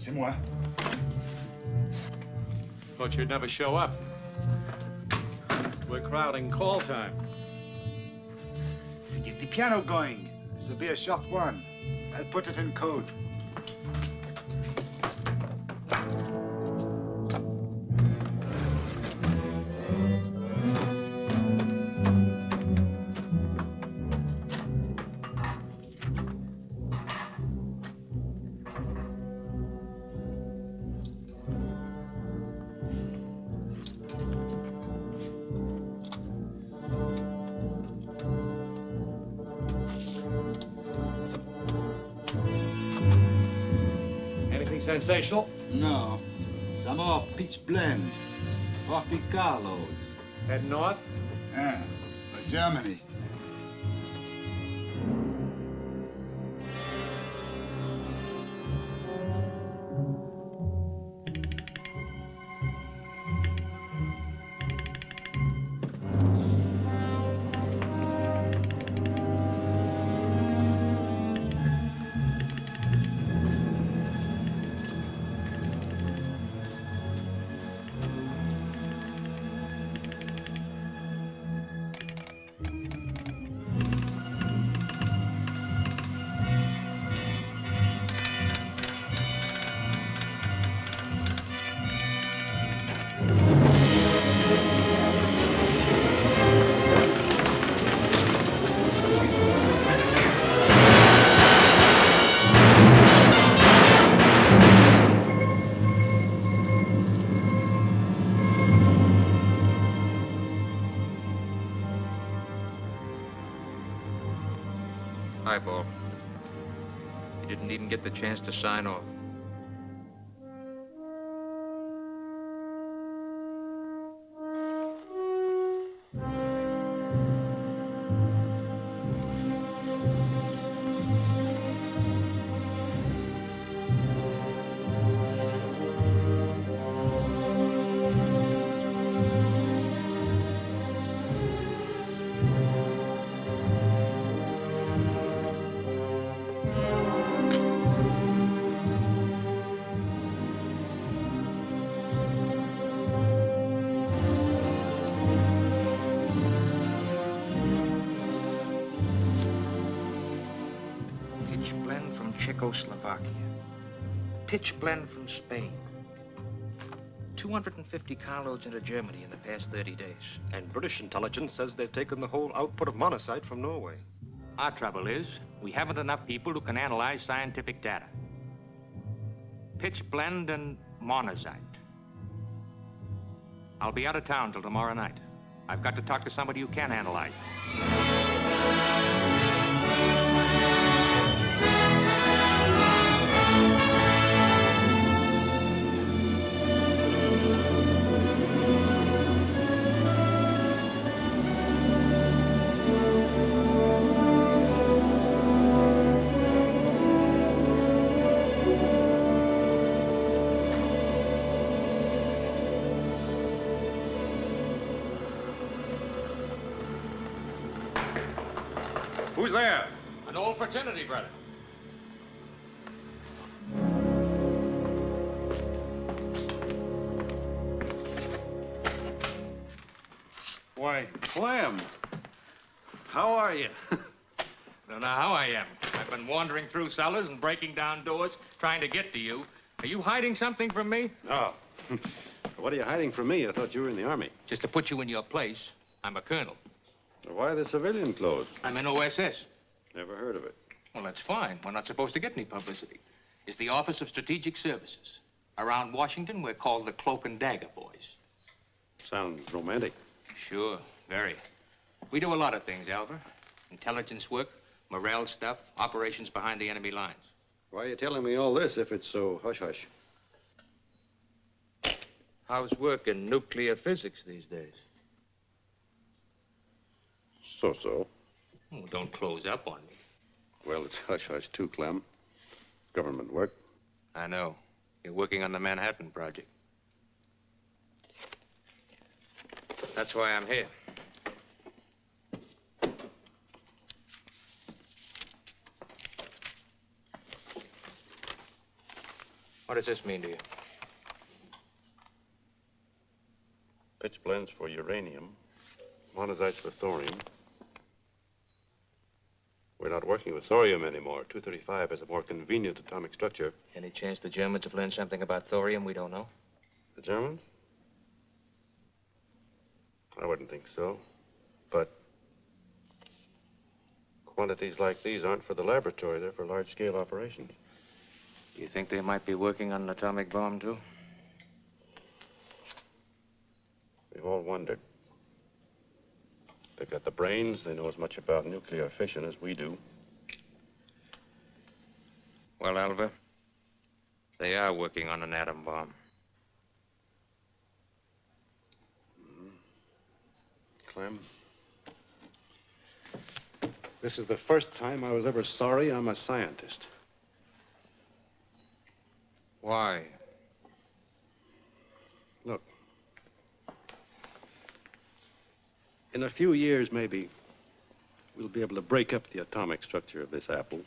C'est moi. Thought you'd never show up. We're crowding call time. Get the piano going. This'll be a short one. I'll put it in code. Sensational? No. Some more peach blend. 40 carloads. Head north? Yeah, for Germany. Highball. You didn't even get the chance to sign off. Czechoslovakia. Pitch blend from Spain. 250 carloads into Germany in the past 30 days. And British intelligence says they've taken the whole output of monazite from Norway. Our trouble is, we haven't enough people who can analyze scientific data. Pitch blend and monazite. I'll be out of town till tomorrow night. I've got to talk to somebody who can analyze it. Who's there? An old fraternity brother. Why, Clem. How are you? Don't know how I am. I've been wandering through cellars and breaking down doors, trying to get to you. Are you hiding something from me? No. What are you hiding from me? I thought you were in the Army. Just to put you in your place, I'm a colonel. Why the civilian clothes? I'm in O.S.S. Never heard of it. Well, that's fine. We're not supposed to get any publicity. It's the Office of Strategic Services. Around Washington, we're called the Cloak and Dagger boys. Sounds romantic. Sure, very. We do a lot of things, Alva. Intelligence work, morale stuff, operations behind the enemy lines. Why are you telling me all this if it's so hush-hush? How's work in nuclear physics these days? So-so. Oh, don't close up on me. Well, it's hush-hush too, Clem. Government work. I know. You're working on the Manhattan Project. That's why I'm here. What does this mean to you? Pitch blends for uranium, monazites for thorium. We're not working with thorium anymore. 235 has a more convenient atomic structure. Any chance the Germans have learned something about thorium we don't know? The Germans? I wouldn't think so. But quantities like these aren't for the laboratory. They're for large-scale operations. Do you think they might be working on an atomic bomb, too? We've all wondered. They've got the brains. They know as much about nuclear fission as we do. Well, Alva, they are working on an atom bomb. Clem, this is the first time I was ever sorry I'm a scientist. Why? Look, in a few years, maybe, we'll be able to break up the atomic structure of this apple.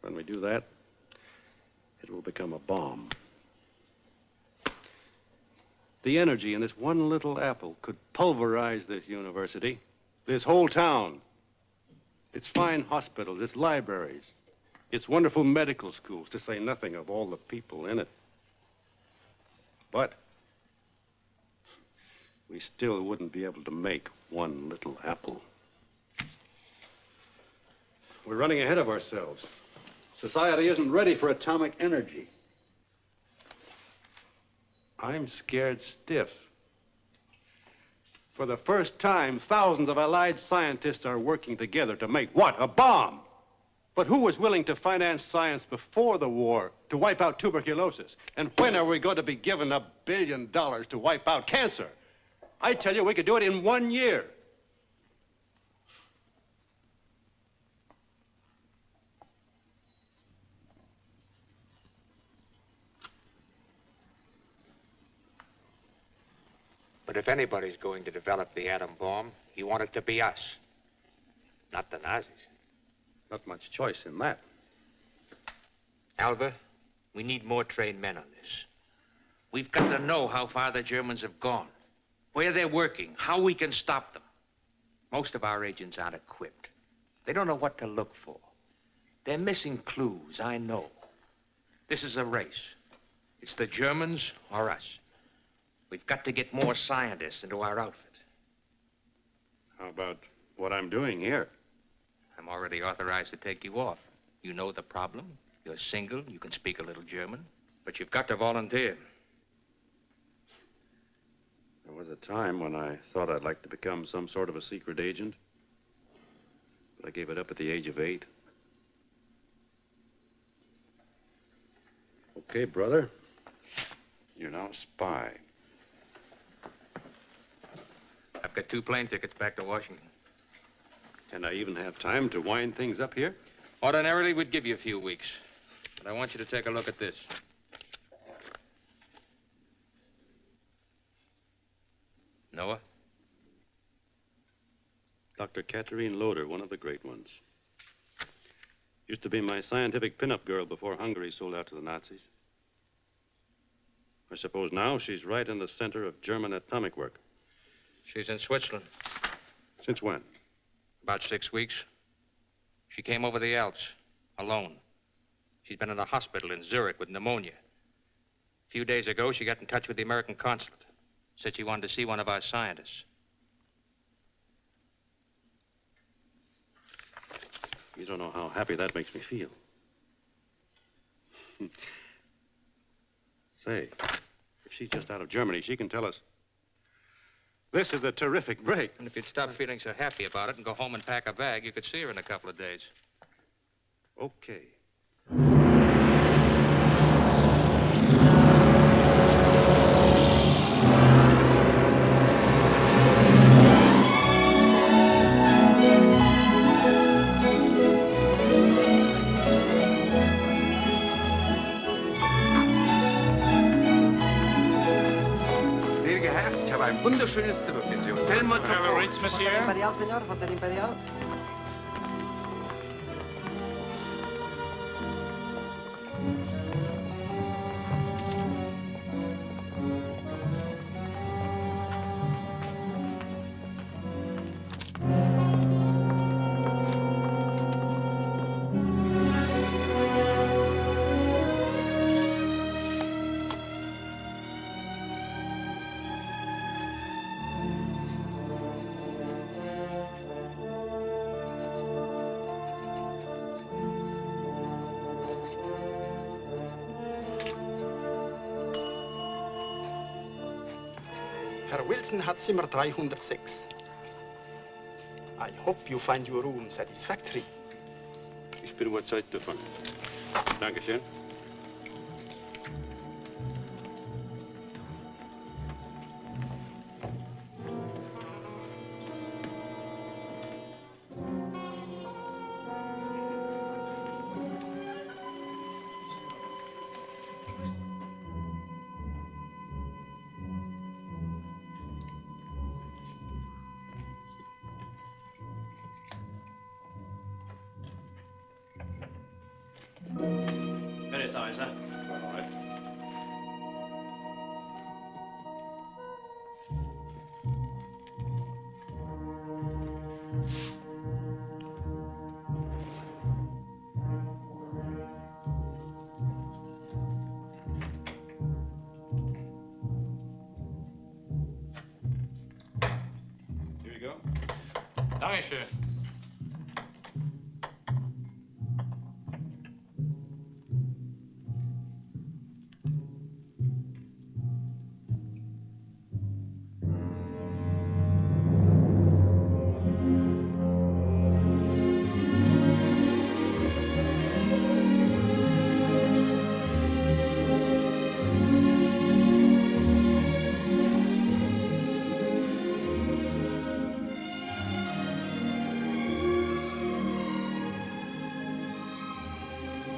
When we do that, it will become a bomb. The energy in this one little apple could pulverize this university, this whole town, its fine hospitals, its libraries, its wonderful medical schools, to say nothing of all the people in it. But we still wouldn't be able to make one little apple. We're running ahead of ourselves. Society isn't ready for atomic energy. I'm scared stiff. For the first time, thousands of allied scientists are working together to make what? A bomb! But who was willing to finance science before the war to wipe out tuberculosis? And when are we going to be given $1 billion to wipe out cancer? I tell you, we could do it in 1 year. But if anybody's going to develop the atom bomb, you want it to be us, not the Nazis. Not much choice in that. Alva, we need more trained men on this. We've got to know how far the Germans have gone, where they're working, how we can stop them. Most of our agents aren't equipped. They don't know what to look for. They're missing clues, I know. This is a race. It's the Germans or us. We've got to get more scientists into our outfit. How about what I'm doing here? I'm already authorized to take you off. You know the problem. You're single. You can speak a little German. But you've got to volunteer. There was a time when I thought I'd like to become some sort of a secret agent. But I gave it up at the age of 8. Okay, brother. You're now a spy. I've got 2 plane tickets back to Washington. And I even have time to wind things up here? Ordinarily, we'd give you a few weeks. But I want you to take a look at this. Noah? Dr. Catherine Loder, one of the great ones. Used to be my scientific pinup girl before Hungary sold out to the Nazis. I suppose now she's right in the center of German atomic work. She's in Switzerland. Since when? About 6 weeks. She came over the Alps, alone. She's been in a hospital in Zurich with pneumonia. A few days ago, she got in touch with the American consulate. Said she wanted to see one of our scientists. You don't know how happy that makes me feel. Say, if she's just out of Germany, she can tell us. This is a terrific break. And if you'd stop feeling so happy about it and go home and pack a bag, you could see her in a couple of days. Okay. Ein wunderschönes Zimmer für Sie. Hotel Metropole. Imperial, señor. Hotel Imperial. Herr Wilson hat Zimmer 306. I hope you find your room satisfactory. Ich bin überzeugt davon. Dankeschön. Very sorry, sir. All right. Here you go. Dankeschön.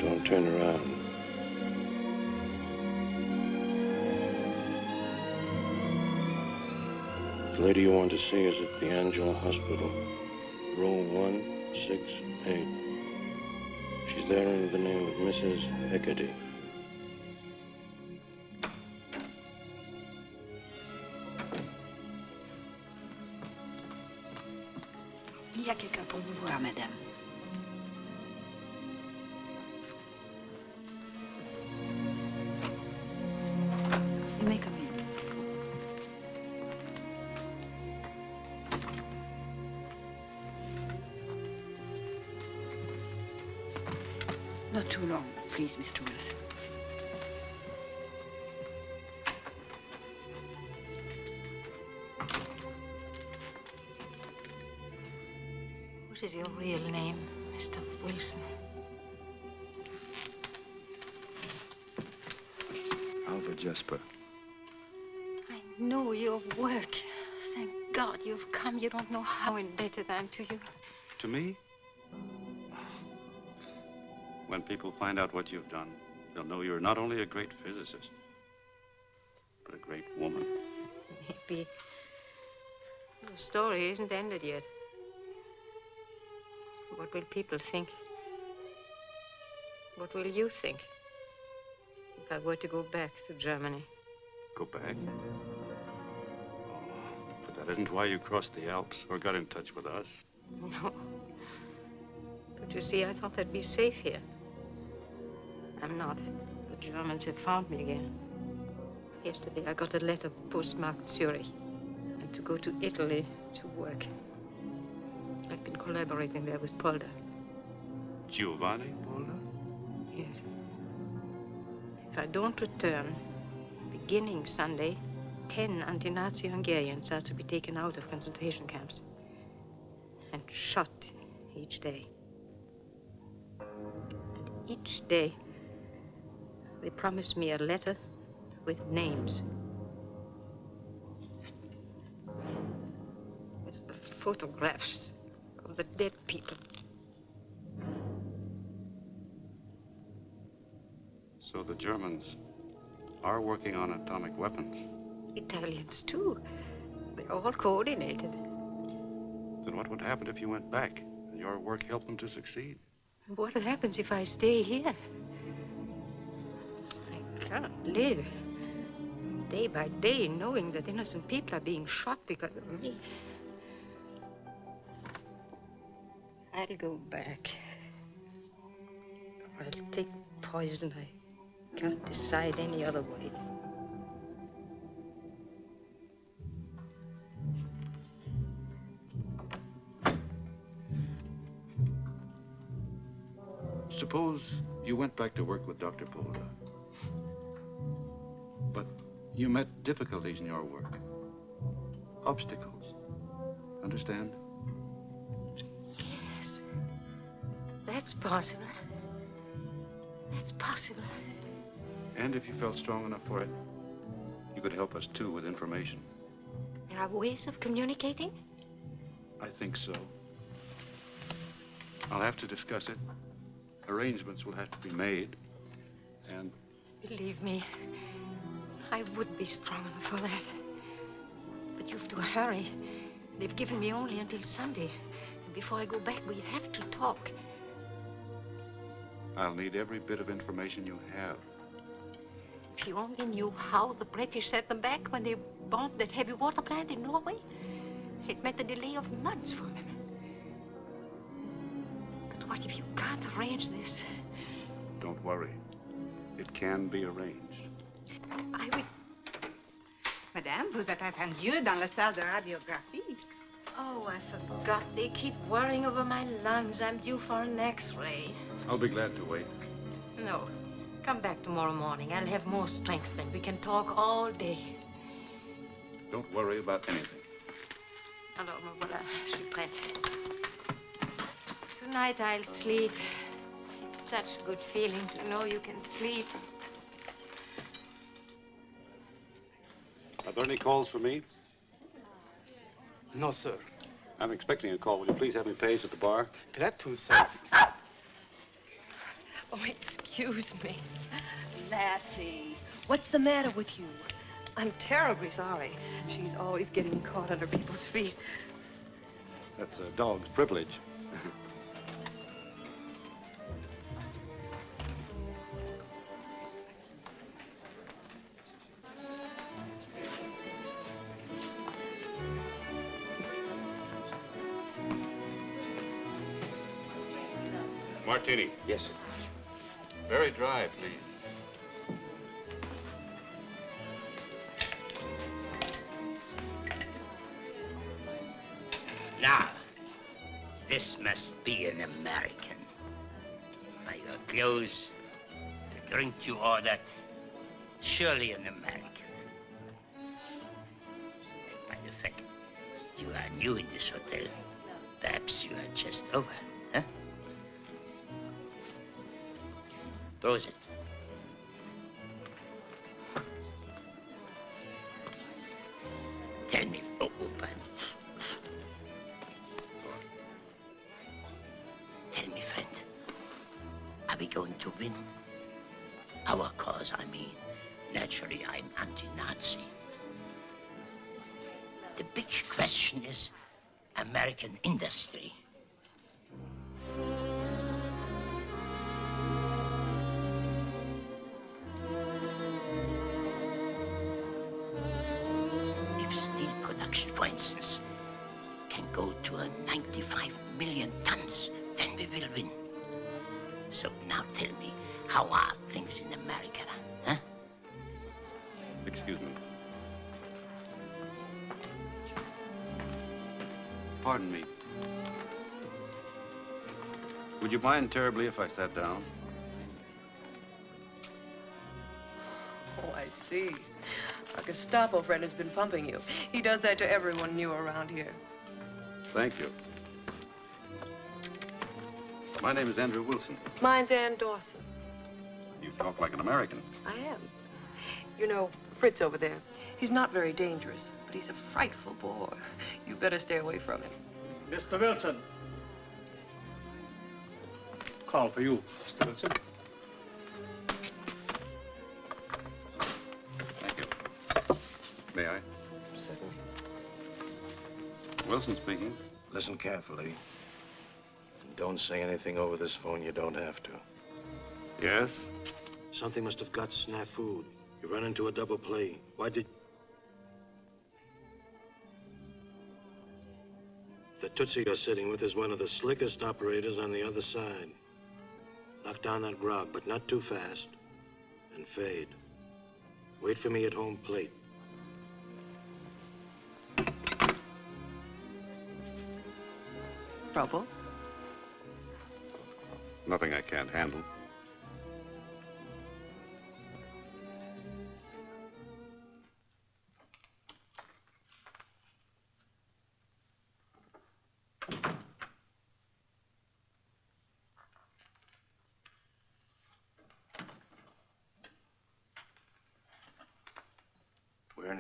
Don't turn around. The lady you want to see is at the Angela Hospital, row 168. She's there under the name of Mrs. Hecate. Il y a quelqu'un pour vous voir, madame. You may come in. Not too long, please, Mr. Wilson. What is your real name, Mr. Wilson? Alva Jesper. I know your work. Thank God you've come. You don't know how indebted I am to you. To me? When people find out what you've done, they'll know you're not only a great physicist, but a great woman. Maybe the story isn't ended yet. What will people think? What will you think if I were to go back to Germany? Go back? Oh, but that isn't why you crossed the Alps or got in touch with us. No. But you see, I thought I'd be safe here. I'm not. The Germans have found me again. Yesterday, I got a letter postmarked Zurich and to go to Italy to work. I've been collaborating there with Polder. Giovanni Polder? Yes. If I don't return, beginning Sunday, 10 anti-Nazi Hungarians are to be taken out of concentration camps and shot each day. And each day, they promise me a letter with names. With photographs of the dead people. So the Germans are working on atomic weapons. Italians, too. They're all coordinated. Then what would happen if you went back and your work helped them to succeed? What happens if I stay here? I cannot live day by day knowing that innocent people are being shot because of me. I'll go back. Or I'll take poison. I can't decide any other way. Suppose you went back to work with Dr. Polder. But you met difficulties in your work. obstacles. Understand? Yes. That's possible. That's possible. And if you felt strong enough for it, you could help us too with information. There are ways of communicating? I think so. I'll have to discuss it. Arrangements will have to be made. And Believe me, I would be strong enough for that. But you have to hurry. They've given me only until Sunday. And before I go back, we have to talk. I'll need every bit of information you have. If you only knew how the British set them back when they bombed that heavy water plant in Norway, it meant a delay of months for them. But what if you can't arrange this? Don't worry. It can be arranged. I will... Madame, vous êtes attendue dans la salle de radiographie. Oh, I forgot. They keep worrying over my lungs. I'm due for an X-ray. I'll be glad to wait. No. Come back tomorrow morning. I'll have more strength then. We can talk all day. Don't worry about anything. Alors, me voilà. Je suis prête. Tonight I'll sleep. It's such a good feeling to know you can sleep. Are there any calls for me? No, sir. I'm expecting a call. Will you please have me paged at the bar? Glad to, sir. Oh, excuse me. Lassie, what's the matter with you? I'm terribly sorry. She's always getting caught under people's feet. That's a dog's privilege. Martini. Yes, sir. Very dry, please. Now, this must be an American. By your clothes, the drink you ordered, surely an American. And by the fact you are new in this hotel, perhaps you are just over, huh? Prosit. Tell me, open. Tell me, friend, are we going to win? Our cause, I mean. Naturally, I'm anti-Nazi. The big question is American industry. For instance, can go to a 95 million tons, then we will win. So now tell me, how are things in America, huh? Excuse me. Pardon me. Would you mind terribly if I sat down? Oh, I see. Our Gestapo friend has been pumping you. He does that to everyone new around here. Thank you. My name is Andrew Wilson. Mine's Ann Dawson. You talk like an American. I am. You know, Fritz over there, he's not very dangerous, but he's a frightful bore. You better stay away from him. Mr. Wilson. Call for you, Mr. Wilson. May I? Certainly. Wilson speaking. Listen carefully. And don't say anything over this phone you don't have to. Yes? Something must have got snafu'd. You run into a double play. Why did... The Tootsie you're sitting with is one of the slickest operators on the other side. Knock down that grog, but not too fast. And fade. Wait for me at home plate. Trouble? Nothing I can't handle.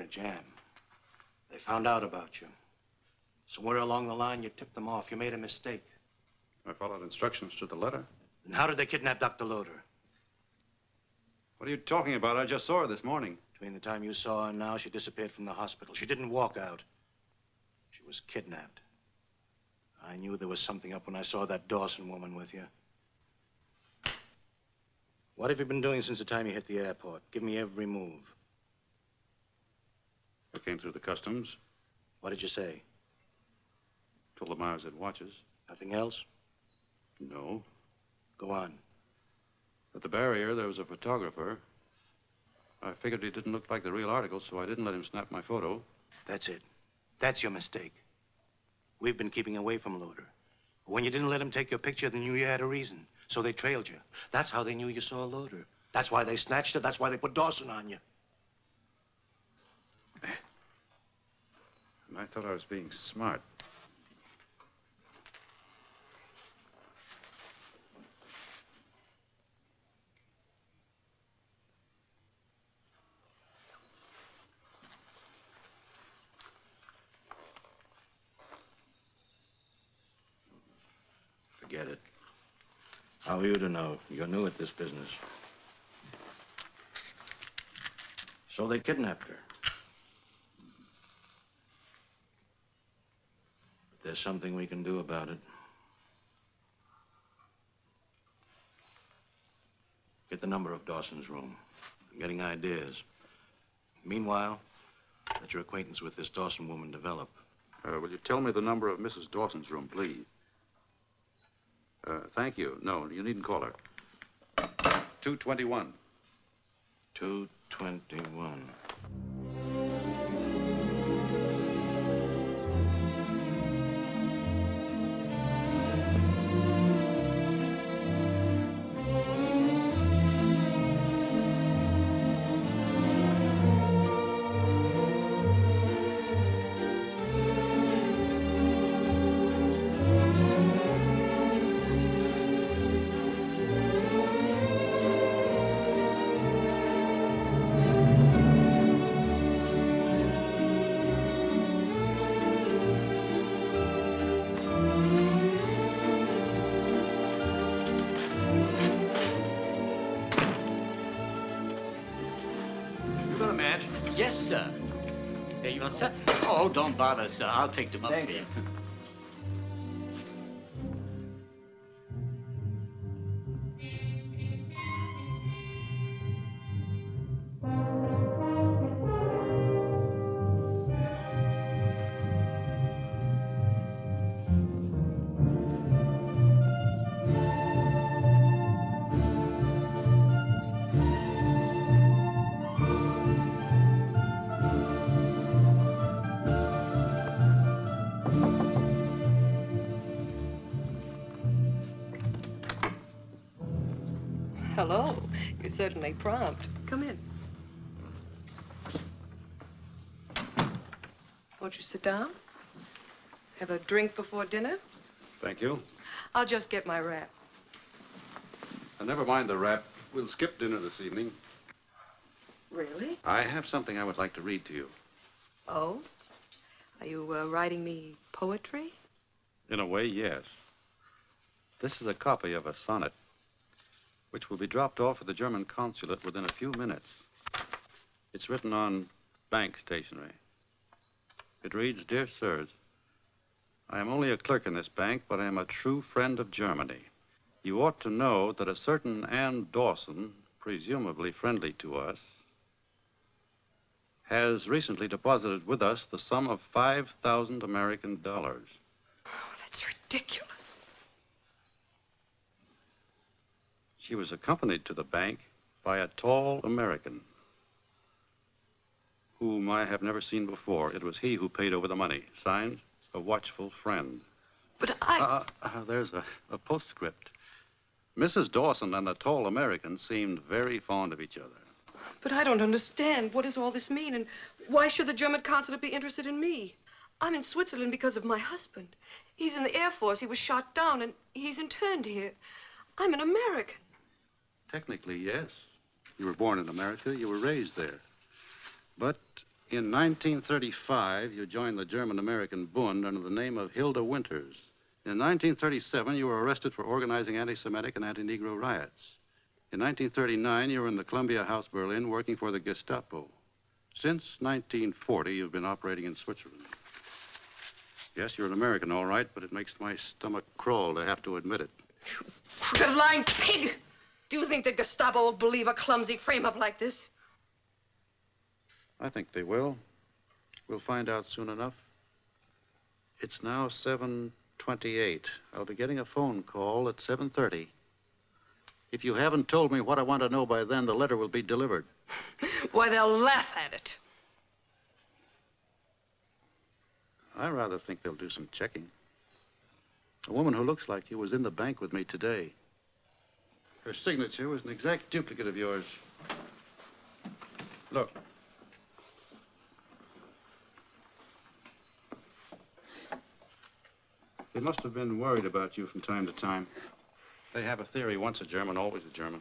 a jam. They found out about you. Somewhere along the line, you tipped them off. You made a mistake. I followed instructions to the letter. And how did they kidnap Dr. Loader? What are you talking about? I just saw her this morning. Between the time you saw her and now, she disappeared from the hospital. She didn't walk out. She was kidnapped. I knew there was something up when I saw that Dawson woman with you. What have you been doing since the time you hit the airport? Give me every move. I came through the customs. What did you say? Told them I was at Watches. Nothing else? No. Go on. At the barrier, there was a photographer. I figured he didn't look like the real article, so I didn't let him snap my photo. That's it. That's your mistake. We've been keeping away from Loader. When you didn't let him take your picture, they knew you had a reason. So they trailed you. That's how they knew you saw Loader. That's why they snatched her. That's why they put Dawson on you. And I thought I was being smart. Forget it. How are you to know? You're new at this business. So they kidnapped her. But there's something we can do about it. Get the number of Dawson's room. I'm getting ideas. Meanwhile, let your acquaintance with this Dawson woman develop. Will you tell me the number of Mrs. Dawson's room, please? Thank you. No, you needn't call her. 221. 221. Yes, sir. There you are, sir. Oh, don't bother, sir. I'll take them up for you. Hello. You're certainly prompt. Come in. Won't you sit down? Have a drink before dinner? Thank you. I'll just get my wrap. Never mind the wrap. We'll skip dinner this evening. Really? I have something I would like to read to you. Oh? Are you writing me poetry? In a way, yes. This is a copy of a sonnet, which will be dropped off at the German consulate within a few minutes. It's written on bank stationery. It reads, Dear Sirs, I am only a clerk in this bank, but I am a true friend of Germany. You ought to know that a certain Ann Dawson, presumably friendly to us, has recently deposited with us the sum of 5,000 American dollars. Oh, that's ridiculous. She was accompanied to the bank by a tall American whom I have never seen before. It was he who paid over the money. Signed, a watchful friend. But there's a postscript. Mrs. Dawson and the tall American seemed very fond of each other. But I don't understand. What does all this mean? And why should the German consulate be interested in me? I'm in Switzerland because of my husband. He's in the Air Force. He was shot down, and he's interned here. I'm an American. Technically, yes. You were born in America. You were raised there. But In 1935, you joined the German-American Bund under the name of Hilda Winters. In 1937, you were arrested for organizing anti-Semitic and anti-Negro riots. In 1939, you were in the Columbia House, Berlin, working for the Gestapo. Since 1940, you've been operating in Switzerland. Yes, you're an American, all right, but it makes my stomach crawl to have to admit it. You lying pig! Do you think the Gestapo will believe a clumsy frame-up like this? I think they will. We'll find out soon enough. It's now 7:28. I'll be getting a phone call at 7:30. If you haven't told me what I want to know by then, the letter will be delivered. Why, they'll laugh at it. I rather think they'll do some checking. A woman who looks like you was in the bank with me today. Her signature was an exact duplicate of yours. Look. They must have been worried about you from time to time. They have a theory, once a German, always a German.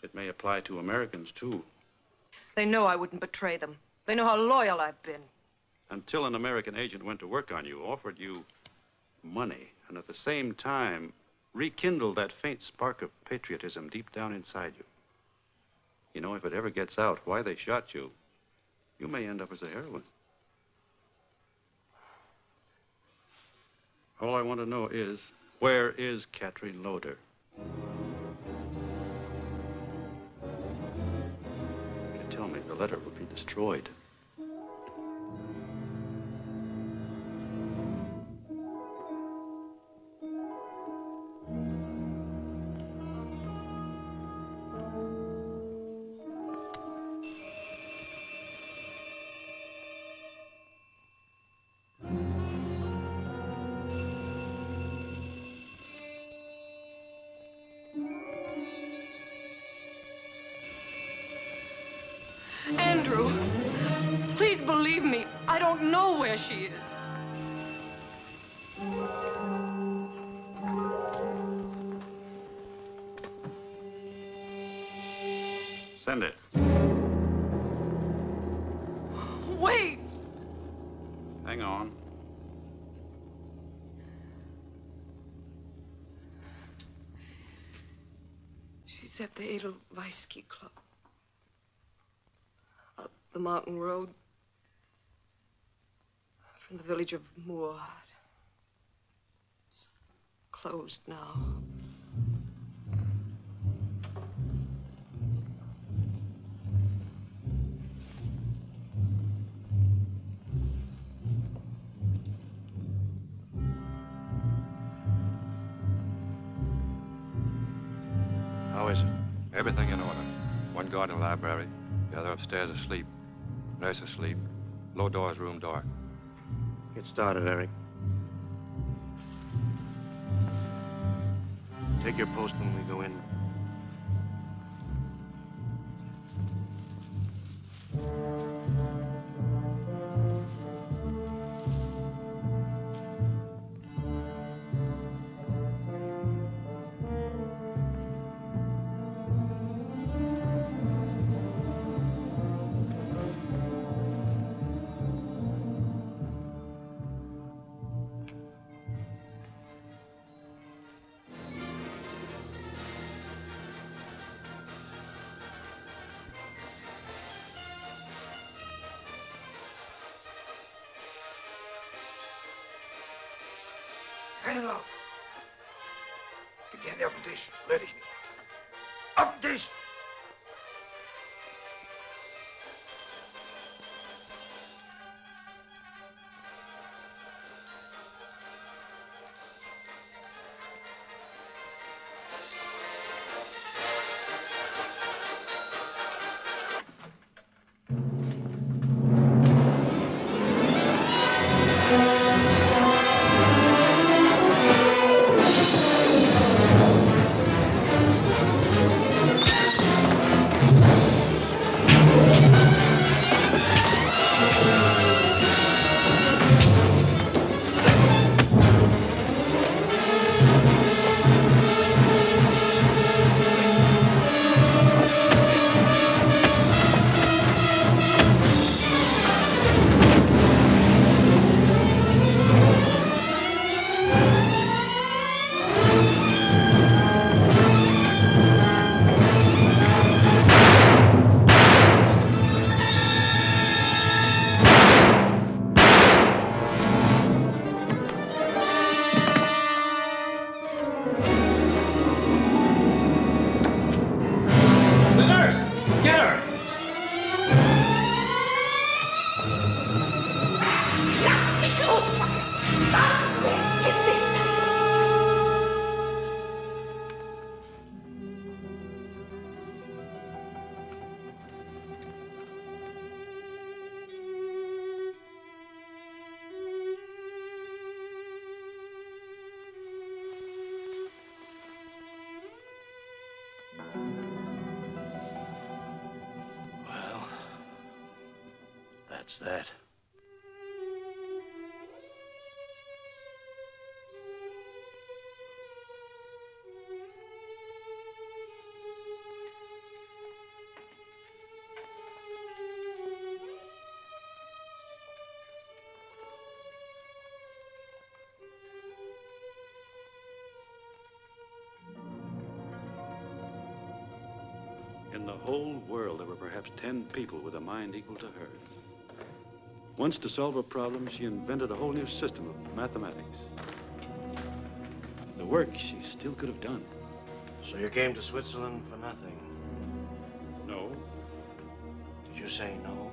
It may apply to Americans, too. They know I wouldn't betray them. They know how loyal I've been. Until an American agent went to work on you, offered you money, and at the same time rekindled that faint spark of patriotism deep down inside you. You know, if it ever gets out why they shot you, you may end up as a heroine. All I want to know is, where is Catherine Loder? If you tell me, the letter will be destroyed. Andrew, please believe me. I don't know where she is. Send it. Wait. Hang on. She's at the Edelweiss Club. Up the mountain road from the village of Moorheart. It's closed now. How is it? Everything in order. One guard in the library, the other upstairs asleep. Nurse asleep. Low door's room dark. Get started, Eric. Take your post when we go in. Keinen Laut. Beginn auf den Tisch. Rühr dich nicht. Auf den Tisch! That's that. In the whole world, there were perhaps 10 people with a mind equal to hers. Once, to solve a problem, she invented a whole new system of mathematics. The work she still could have done. So you came to Switzerland for nothing? No. Did you say no?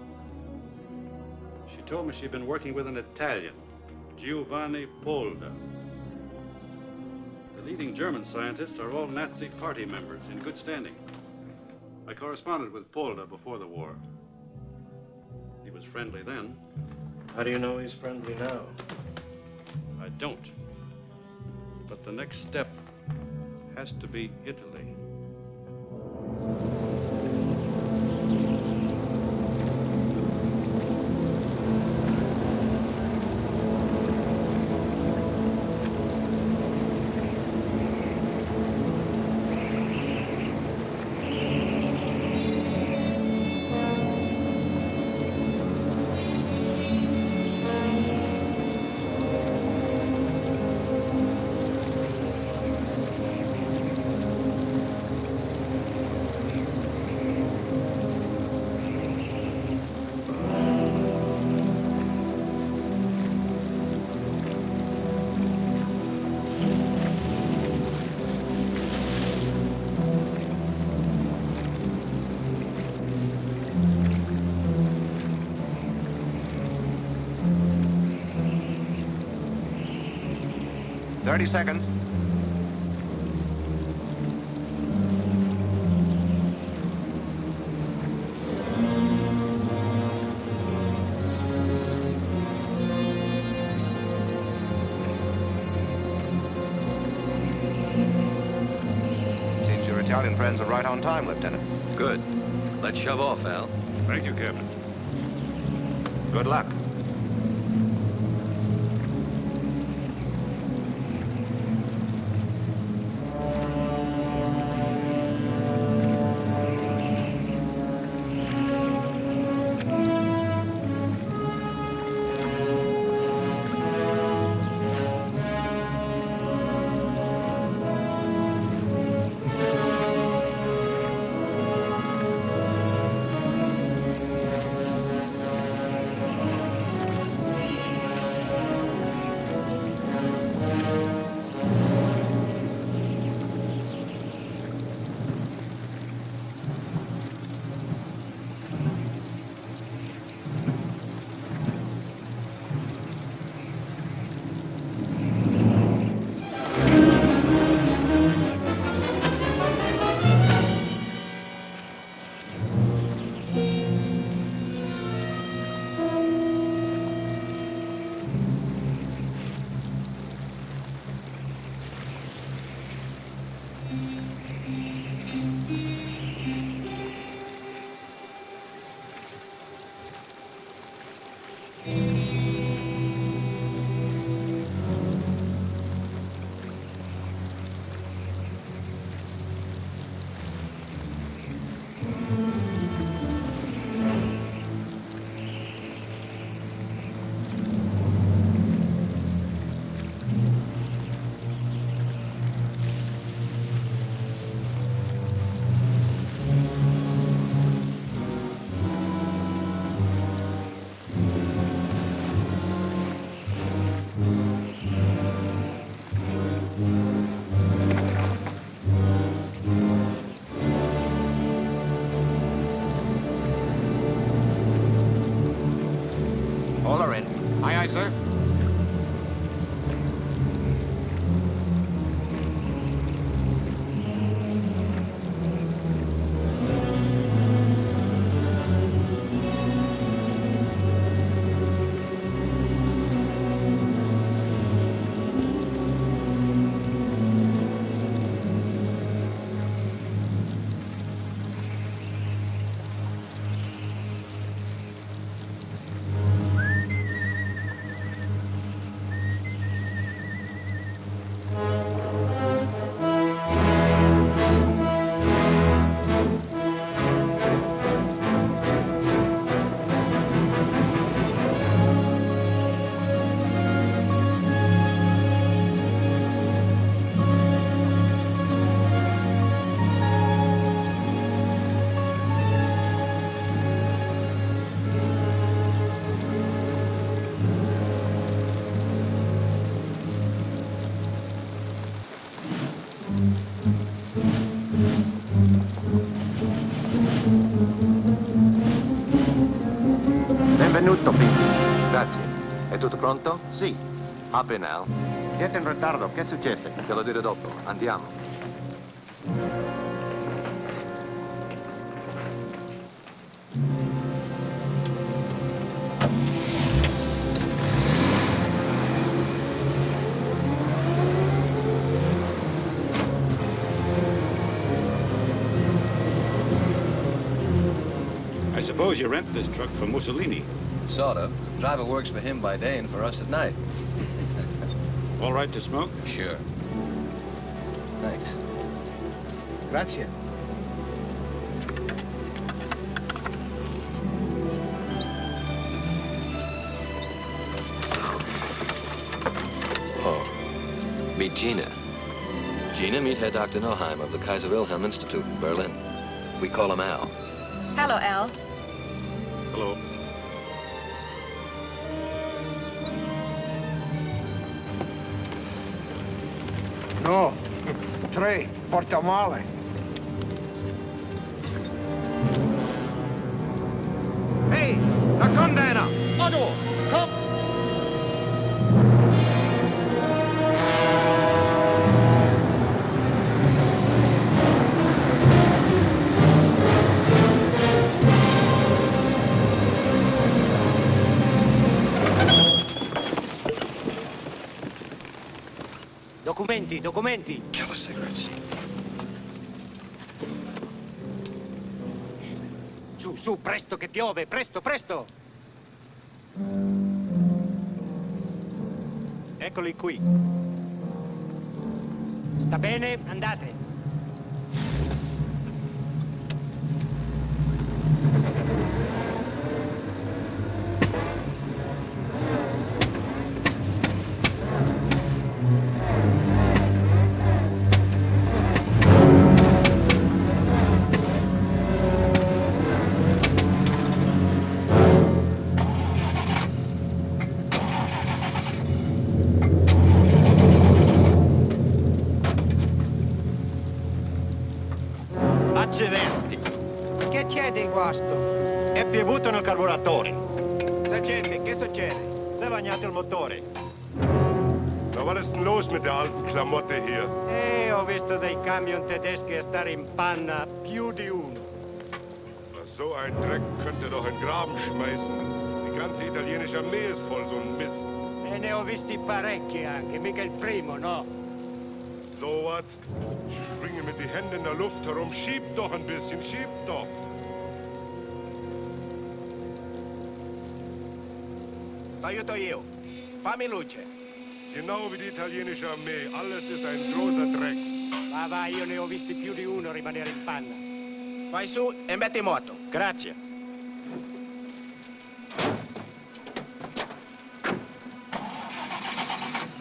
She told me she'd been working with an Italian, Giovanni Polda. The leading German scientists are all Nazi party members in good standing. I corresponded with Polda before the war. He was friendly then. How do you know he's friendly now? I don't. But the next step has to be Italy. "30 seconds. Seems your Italian friends are right on time, Lieutenant. Good. Let's shove off, Al. Thank you, Captain. Good luck. Aye, sir. Grazie. È tutto pronto? Sì. Apri, Al. Siete in ritardo, che è successo? Te lo dirò dopo. Andiamo. I suppose you rent this truck from Mussolini. Sort of. Driver works for him by day and for us at night. All right to smoke? Sure. Thanks. Grazie. Oh. Meet Gina. Gina, meet Herr Dr. Noheim of the Kaiser Wilhelm Institute in Berlin. We call him Al. Hello, Al. Hello. No, 3, porta male. Hey, da kommt einer! Otto, komm! Documenti. Kill cigarettes. Su, presto che piove, presto. Eccoli qui. Sta bene, andate. Accidenti! Che c'è di guasto? È piovuto nel carburatore. Sergente, che succede? Si è bagnato il motore. Na, was ist denn los mit der alten Klamotte hier? Ho visto dei camion tedeschi a stare in panna, più di uno. Na, so ein Dreck könnt ihr doch in den Graben schmeißen. Die ganze italienische Armee ist voll so ein Mist. E ne ho visti parecchi anche, mica il primo, no? So was? Springe mit die Hände in der Luft herum. Schiebt doch ein bisschen, schiebt doch. T'aiuto io. Fammi luce. Genau wie die italienische Armee. Alles ist ein großer Dreck. Va, io ne ho visti più di uno rimanere in panna. Vai su e metti in moto. Grazie.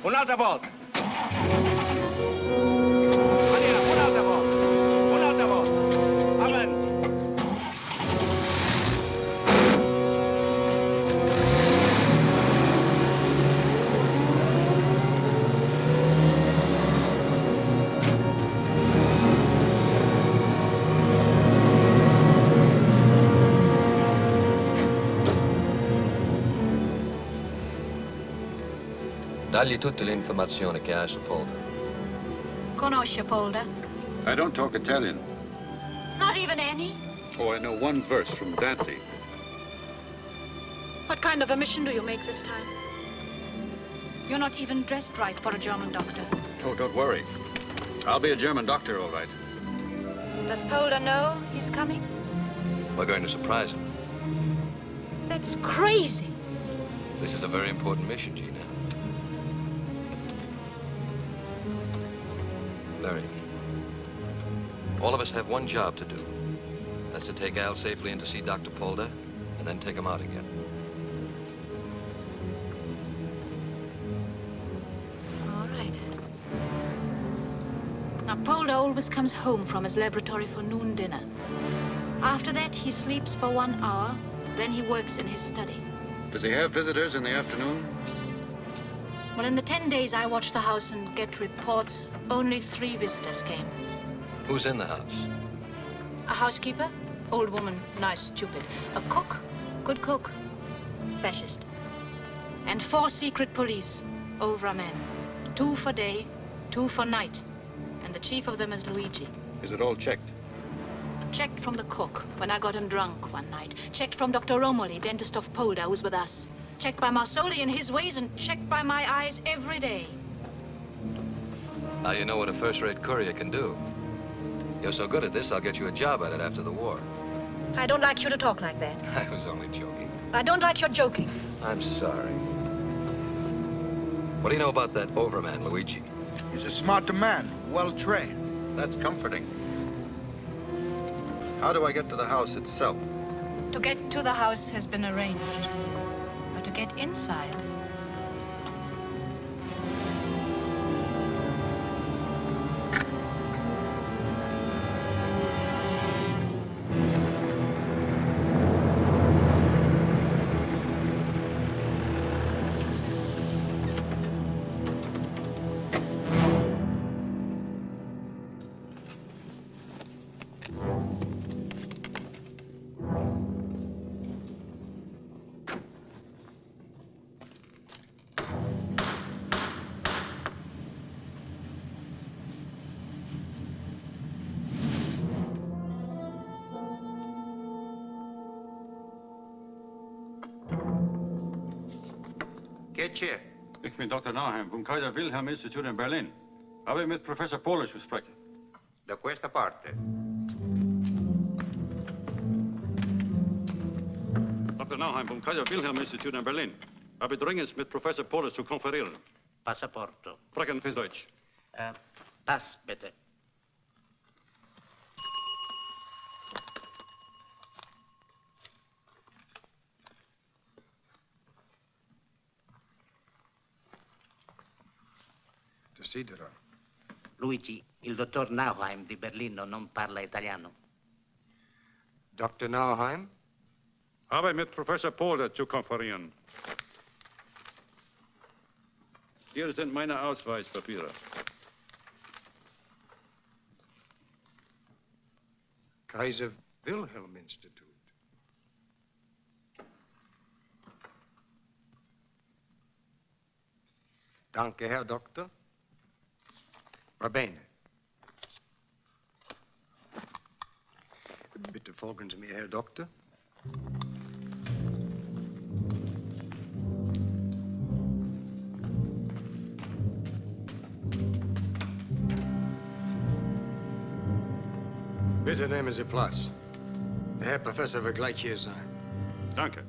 Un'altra volta. Andiamo, un'altra volta. Avanti. Dagli tutte le informazioni che hai su Polder. Conosce Polder? I don't talk Italian. Not even any? Oh, I know one verse from Dante. What kind of a mission do you make this time? You're not even dressed right for a German doctor. Oh, don't worry. I'll be a German doctor, all right. Does Polder know he's coming? We're going to surprise him. That's crazy. This is a very important mission, Gina. Larry, all of us have one job to do. That's to take Al safely in to see Dr. Polder, and then take him out again. All right. Now, Polder always comes home from his laboratory for noon dinner. After that, he sleeps for 1 hour, then he works in his study. Does he have visitors in the afternoon? Well, in the 10 days I watched the house and get reports, only 3 visitors came. Who's in the house? A housekeeper, old woman, nice, stupid. A cook, good cook. fascist. And 4 secret police, over men. 2 for day, 2 for night. And the chief of them is Luigi. Is it all checked? Checked from the cook when I got him drunk one night. Checked from Dr. Romoli, dentist of Polda, who's with us. Checked by Marsoli and his ways, and checked by my eyes every day. Now you know what a first-rate courier can do. You're so good at this, I'll get you a job at it after the war. I don't like you to talk like that. I was only joking. I don't like your joking. I'm sorry. What do you know about that overman, Luigi? He's a smart man, well-trained. That's comforting. How do I get to the house itself? To get to the house has been arranged. But to get inside... Chair. Ik ben Dr. Nauheim vom Kaiser Wilhelm Institute in Berlin. Habe mit Professor Polish gesprochen. Da questa parte. Dr. Nauheim vom Kaiser Wilhelm Institute in Berlin. Habe dringend mit Professor Polish zu konferieren. Passaporto. Sprechen Sie Deutsch. Pass, bitte. Desidera. Luigi, il dottor Nauheim di Berlino non parla italiano. Dr. Nauheim? Habe mit Professor Polder zu konferieren. Hier sind meine Ausweispapiere. Kaiser Wilhelm Institute. Danke, Herr Doktor. Va bene. Bitte folgen Sie mir, Herr Doktor. Bitte nehmen Sie Platz. Der Herr Professor wird gleich hier sein. Danke.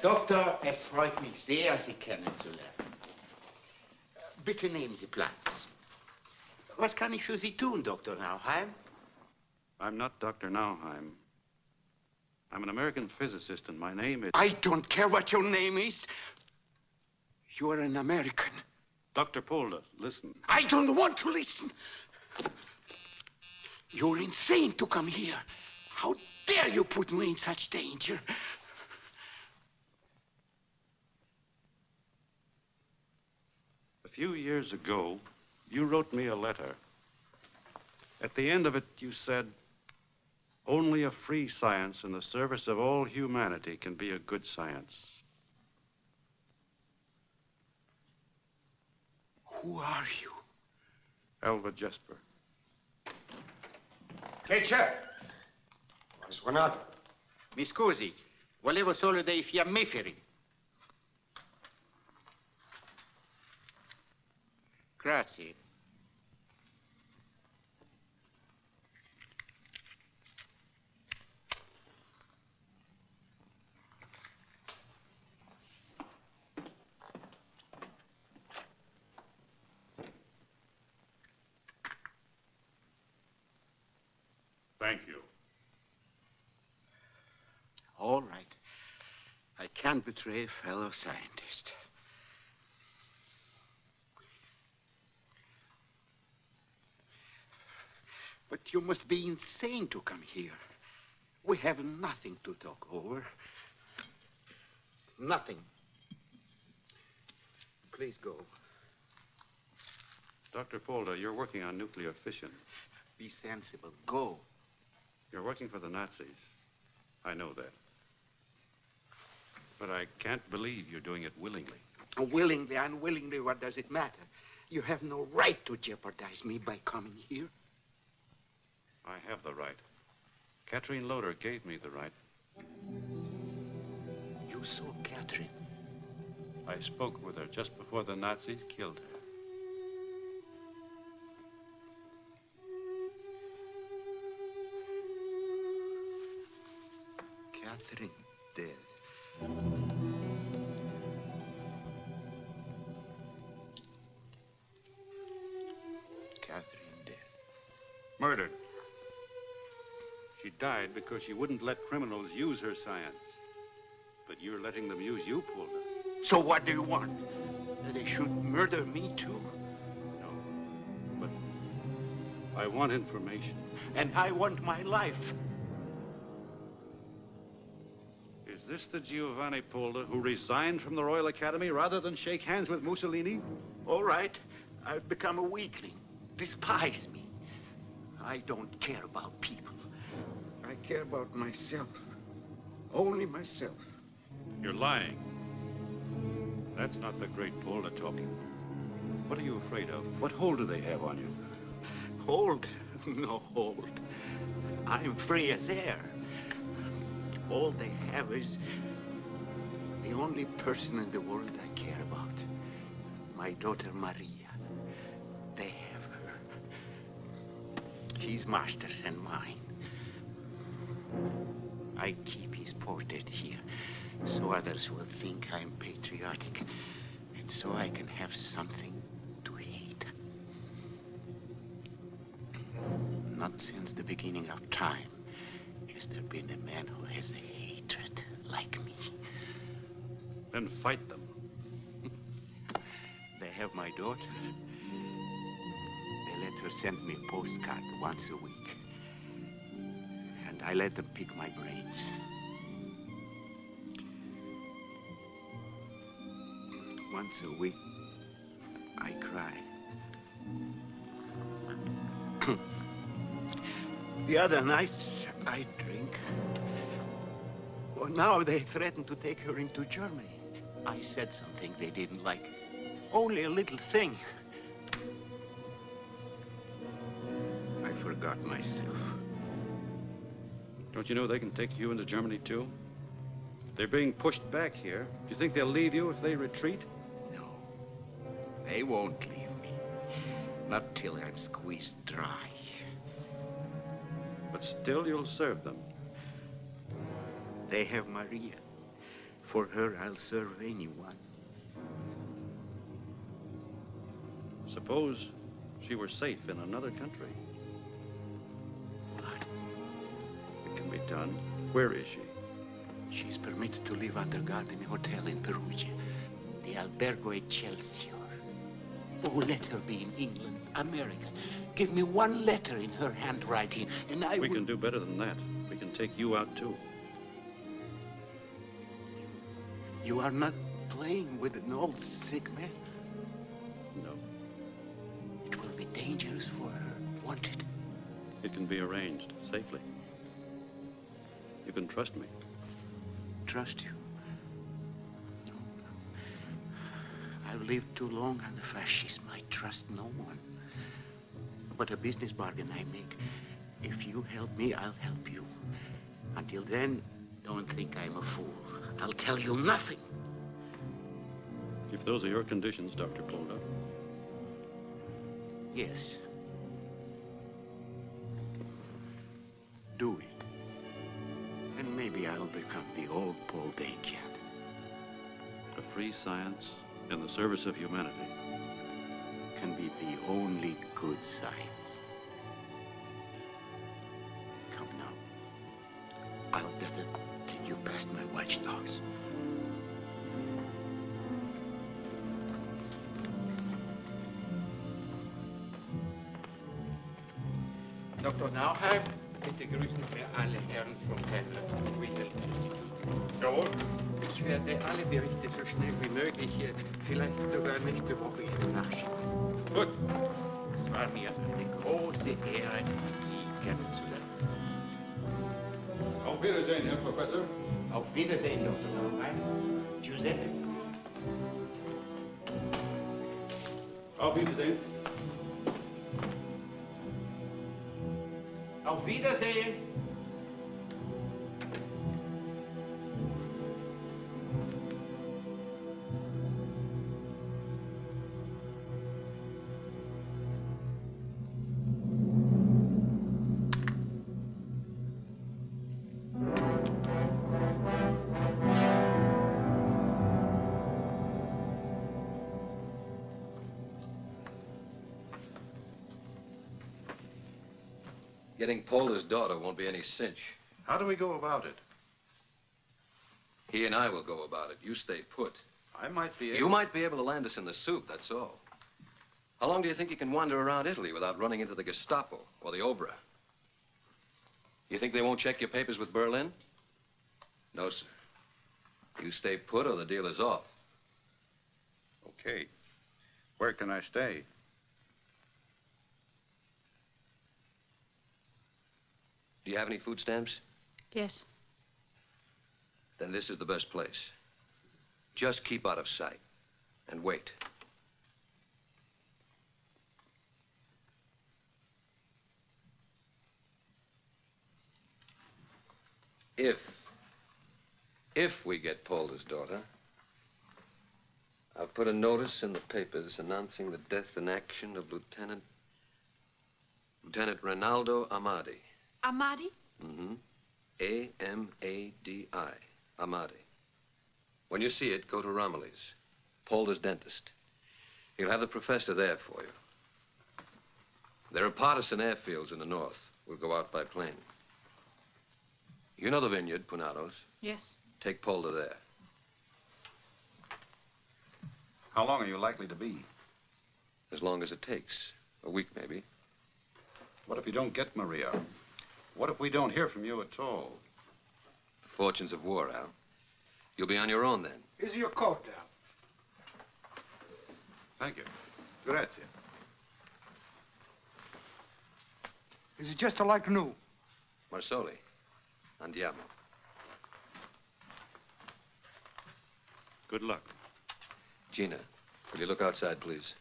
Doktor, es freut mich sehr, Sie kennenzulernen. Bitte nehmen Sie Platz. Was kann ich für Sie tun, Dr. Nauheim? I'm not Dr. Nauheim. I'm an American physicist, and my name is... I don't care what your name is. You are an American. Dr. Polder, listen. I don't want to listen. You're insane to come here. How dare you put me in such danger? A few years ago, you wrote me a letter. At the end of it, you said, only a free science in the service of all humanity can be a good science. Who are you? Elva Jesper. Che c'è? Hai suonato? Mi scusi, volevo solo dei fiammiferi. Grazie. Thank you. All right. can't betray a fellow scientist. But you must be insane to come here. We have nothing to talk over. Nothing. Please go. Dr. Polder, you're working on nuclear fission. Be sensible. Go. You're working for the Nazis. I know that. But I can't believe you're doing it willingly. Willingly, unwillingly, what does it matter? You have no right to jeopardize me by coming here. I have the right. Catherine Loder gave me the right. You saw Catherine? I spoke with her just before the Nazis killed her. Catherine dead. Catherine dead. Murdered. She died because she wouldn't let criminals use her science. But you're letting them use you, Polder. So what do you want? That they should murder me too? No. But I want information. And I want my life. Is this the Giovanni Polder who resigned from the Royal Academy rather than shake hands with Mussolini? All right. I've become a weakling. Despise me. I don't care about people. I care about myself. Only myself. You're lying. That's not the great Polder talking. What are you afraid of? What hold do they have on you? Hold? No hold. I'm free as air. All they have is the only person in the world I care about. My daughter Maria. They have her. He's master's and mine. I keep his portrait here so others will think I'm patriotic and so I can have something to hate. Not since the beginning of time has there been a man who has a hatred like me. Then fight them. They have my daughter. They let her send me a postcard once a week. And I let them pick my brains. Once a week, I cry. The other nights, I drink. Well, now they threaten to take her into Germany. I said something they didn't like. Only a little thing. I forgot myself. Don't you know they can take you into Germany, too? They're being pushed back here. Do you think they'll leave you if they retreat? No. They won't leave me. Not till I'm squeezed dry. But still you'll serve them. They have Maria. For her, I'll serve anyone. Suppose she were safe in another country. What? It can be done. Where is she? She's permitted to live under guard in a hotel in Perugia. The Albergo Excelsior. Oh, let her be in England, America. Give me one letter in her handwriting, and I We can do better than that. We can take you out, too. You are not playing with an old sick man? No. It will be dangerous for her, won't it? It can be arranged safely. You can trust me. Trust you? No. I've lived too long under fascism. I trust no one. But a business bargain I make. If you help me, I'll help you. Until then, don't think I'm a fool. I'll tell you nothing. If those are your conditions, Dr. Polder. Yes. Do it. And maybe I'll become the old Paul Dakian. A free science in the service of humanity can be the only good science. Come now. I'll better take you past my watchdogs. Otto Nauheim, bitte grüßen Sie alle Herren vom Kaiser. Jawohl. Ich werde alle Berichte so schnell wie möglich, vielleicht sogar nächste Woche Ihnen nachschicken. Gut. Es war mir eine große Ehre, Sie kennenzulernen. Auf Wiedersehen, Herr Professor. Auf Wiedersehen, Dr. Nauheim. Giuseppe. Auf Wiedersehen. Auf Wiedersehen. Getting Polder's daughter won't be any cinch. How do we go about it? He and I will go about it. You stay put. I might be able... You might be able to land us in the soup, that's all. How long do you think you can wander around Italy without running into the Gestapo or the Obra? You think they won't check your papers with Berlin? No, sir. You stay put or the deal is off. Okay. Where can I stay? Do you have any food stamps? Yes. Then this is the best place. Just keep out of sight and wait. If we get Polder's daughter, I've put a notice in the papers announcing the death in action of Lieutenant Rinaldo Amadi. Amadi? Mm-hmm. A-M-A-D-I. Amadi. When you see it, go to Romilly's, Polder's dentist. He'll have the professor there for you. There are partisan airfields in the north. We'll go out by plane. You know the vineyard, Punados. Yes. Take Polder there. How long are you likely to be? As long as it takes. A week, maybe. What if you don't get Maria? What if we don't hear from you at all? The fortunes of war, Al. You'll be on your own then. Here's your coat, Al. Thank you. Grazie. Is it just like new? Marsoli. Andiamo. Good luck. Gina, will you look outside, please?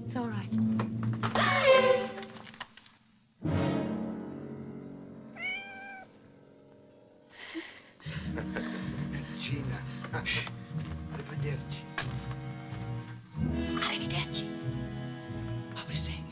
It's all right. Gina. Arrivederci. Arrivederci. I'll be seeing you.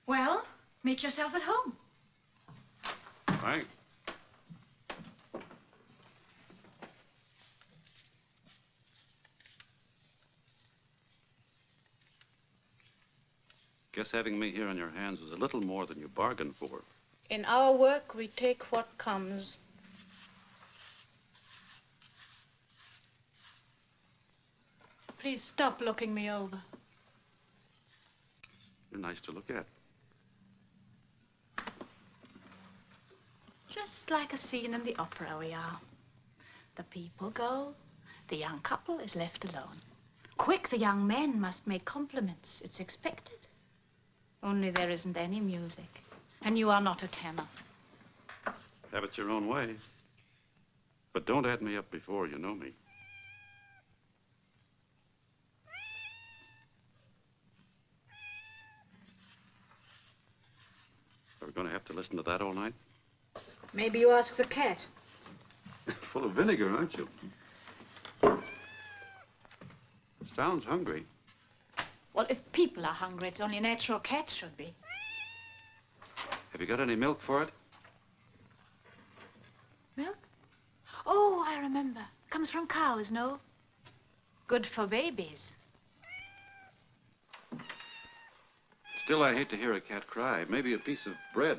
Well, make yourself at home. Thanks. Guess having me here on your hands was a little more than you bargained for. In our work, we take what comes. Please stop looking me over. You're nice to look at. Just like a scene in the opera we are. The people go, the young couple is left alone. Quick, the young men must make compliments. It's expected. Only there isn't any music. And you are not a tenor. Have it your own way. But don't add me up before you know me. We're going to have to listen to that all night? Maybe you ask the cat. Full of vinegar, aren't you? Sounds hungry. Well, if people are hungry, it's only natural cats should be. Have you got any milk for it? Milk? Oh, I remember. Comes from cows, no? Good for babies. Still, I hate to hear a cat cry. Maybe a piece of bread.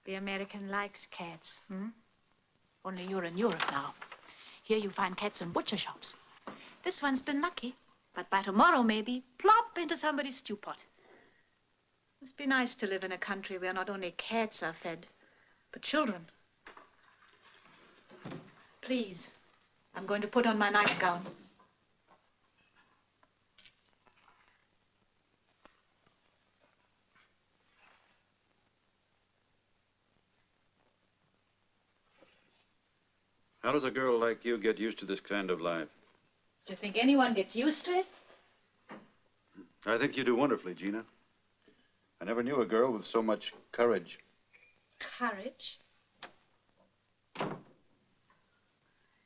The American likes cats, Only you're in Europe now. Here you find cats in butcher shops. This one's been lucky, but by tomorrow, maybe, plop into somebody's stew pot. Must be nice to live in a country where not only cats are fed, but children. Please, I'm going to put on my nightgown. How does a girl like you get used to this kind of life? Do you think anyone gets used to it? I think you do wonderfully, Gina. I never knew a girl with so much courage. Courage?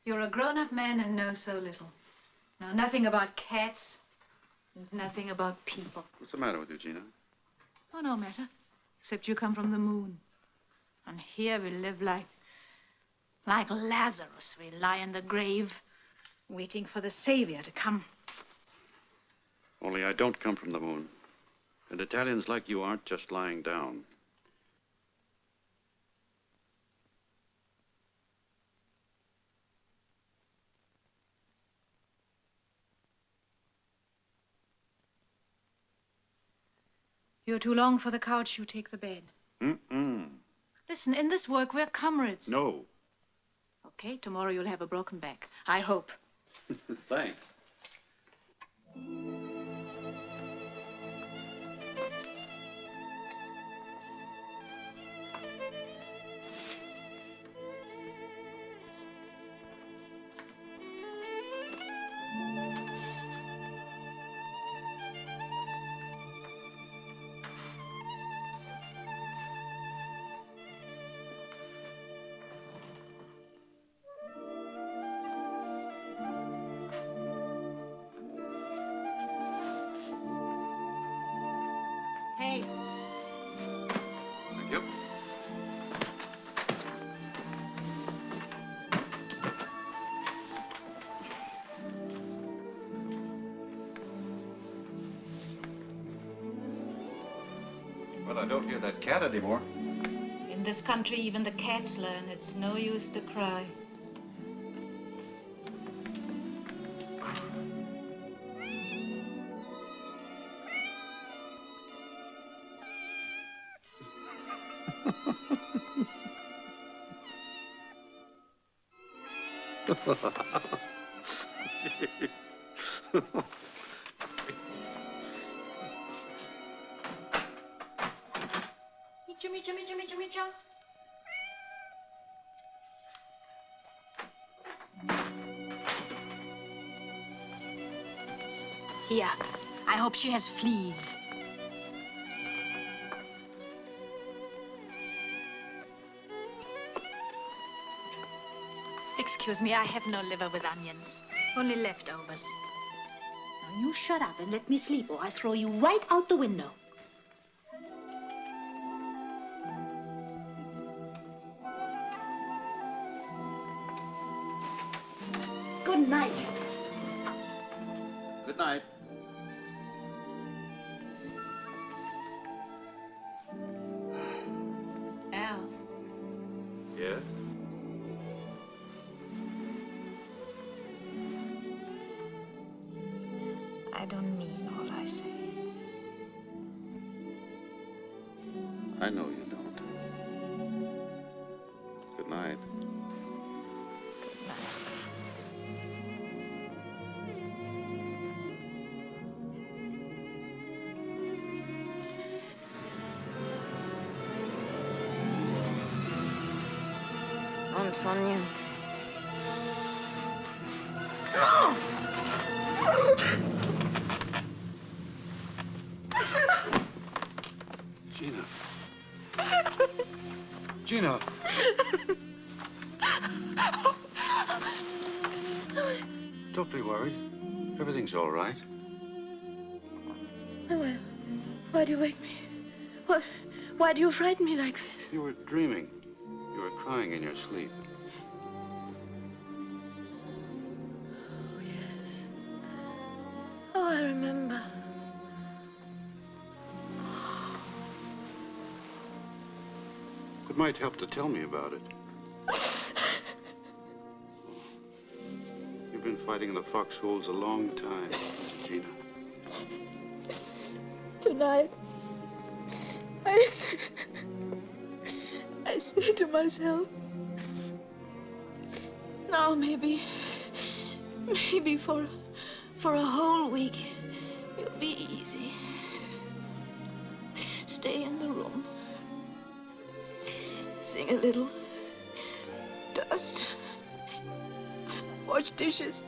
You're a grown-up man and know so little. Know nothing about cats and nothing about people. What's the matter with you, Gina? Oh, no matter. Except you come from the moon. And here we live like Lazarus. We lie in the grave, waiting for the Savior to come. Only I don't come from the moon. And Italians like you aren't just lying down. You're too long for the couch, you take the bed. Listen, in this work, we're comrades. No. Okay, tomorrow you'll have a broken back. I hope. Thanks. Hey. Thank you. Well, I don't hear that cat anymore. In this country, even the cats learn it's no use to cry. Micha. Here. I hope she has fleas. Excuse me, I have no liver with onions. Only leftovers. Now you shut up and let me sleep, or I throw you right out the window. Good night. Good night. Al. Yeah? I don't mean all I say. I know you don't. Good night. Good night. Non so niente. Gina. Gina. Don't be worried. Everything's all right. Well, why do you wake me? Why do you frighten me like this? You were dreaming. You were crying in your sleep. Oh, yes. Oh, I remember. It might help to tell me about it. You've been fighting in the foxholes a long time, Gina. Tonight, I say to myself, now maybe for a whole week, you'll be easy. Stay in the room. Sing a little. Dust. Wash dishes.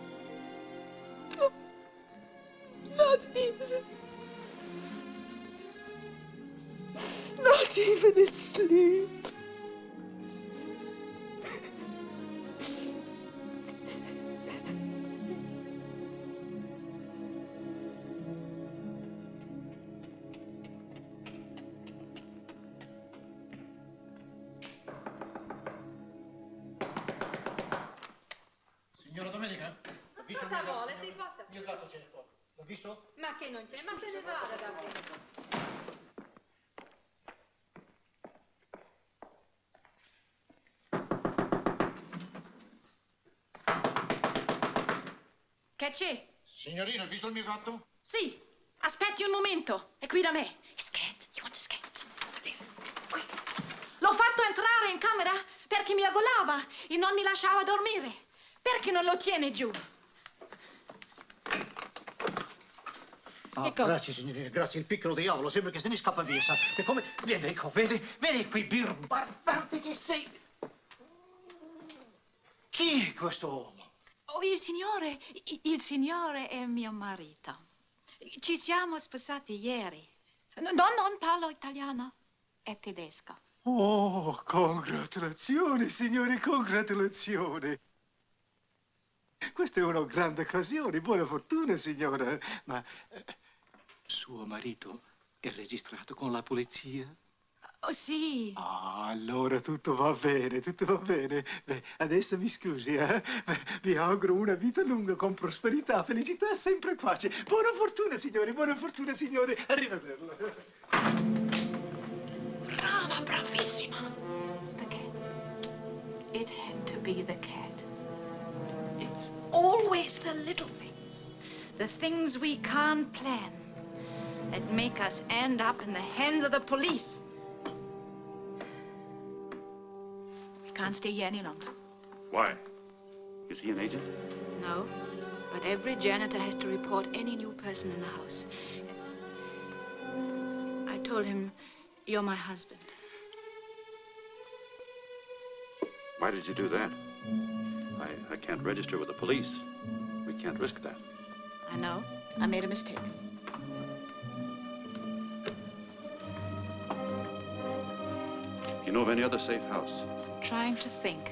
Not even in sleep. Signora Domenica, ho visto Cosa vuole? Si possa. il mio gatto c'è fuori. L'ho visto? Ma che non c'è? Ma se ne vada da qui. Che c'è? Signorina, hai visto il mio gatto? Sì, aspetti un momento. È qui da me. He's scared. You want to scare? Qui. L'ho fatto entrare in camera perché mi agolava e non mi lasciava dormire. Perché non lo tiene giù? Ah, Ecco. grazie, signorina, grazie. Il piccolo diavolo sembra che se ne scappa via, sa? È come... Vieni, ecco, vedi qui, birbarbante che sei. Chi è questo uomo? Oh, il signore è mio marito. Ci siamo sposati ieri. Non parlo italiano, è tedesco. Oh, congratulazioni, signori, congratulazioni. Questa è una grande occasione, buona fortuna, signora. Ma suo marito è registrato con la polizia? Oh, sì. Ah, allora tutto va bene, tutto va bene. Beh, adesso mi scusi, eh? Beh, vi auguro una vita lunga con prosperità, felicità e sempre pace. Buona fortuna, signori, buona fortuna, signori. Arrivederla. Brava, bravissima. The cat. It had to be the cat. It's always the little things, the things we can't plan, that make us end up in the hands of the police. We can't stay here any longer. Why? Is he an agent? No, but every janitor has to report any new person in the house. I told him, you're my husband. Why did you do that? I can't register with the police. We can't risk that. I know. I made a mistake. You know of any other safe house? Trying to think.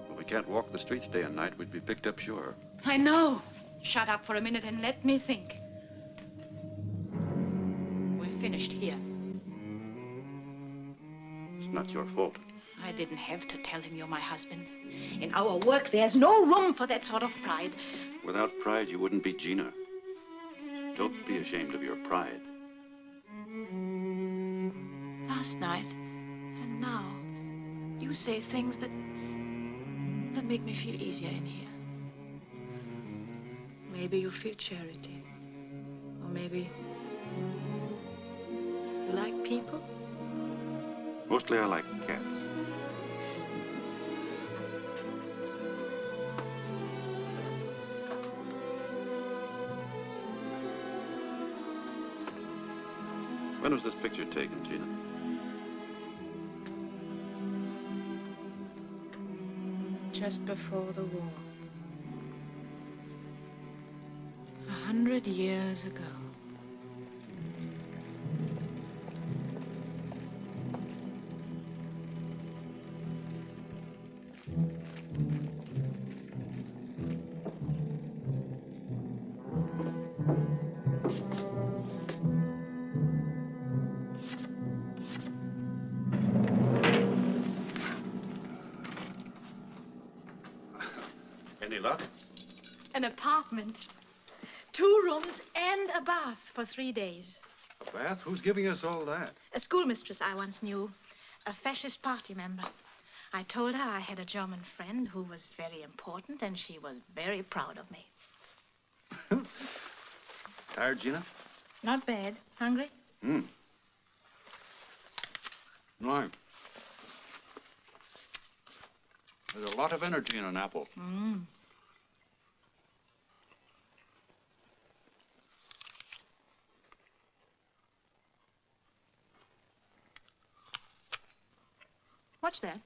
Well, we can't walk the streets day and night. We'd be picked up sure. I know. Shut up for a minute and let me think. We're finished here. It's not your fault. I didn't have to tell him you're my husband. In our work, there's no room for that sort of pride. Without pride, you wouldn't be Gina. Don't be ashamed of your pride. Last night and now, you say things that make me feel easier in here. Maybe you feel charity. Or maybe you like people. Mostly I like cats. When was this picture taken, Gina? Just before the war. 100 years ago. Doc? An apartment. 2 rooms and a bath for 3 days. A bath? Who's giving us all that? A schoolmistress I once knew. A fascist party member. I told her I had a German friend who was very important, and she was very proud of me. Tired, Gina? Not bad. Hungry? Right. There's a lot of energy in an apple. What's that?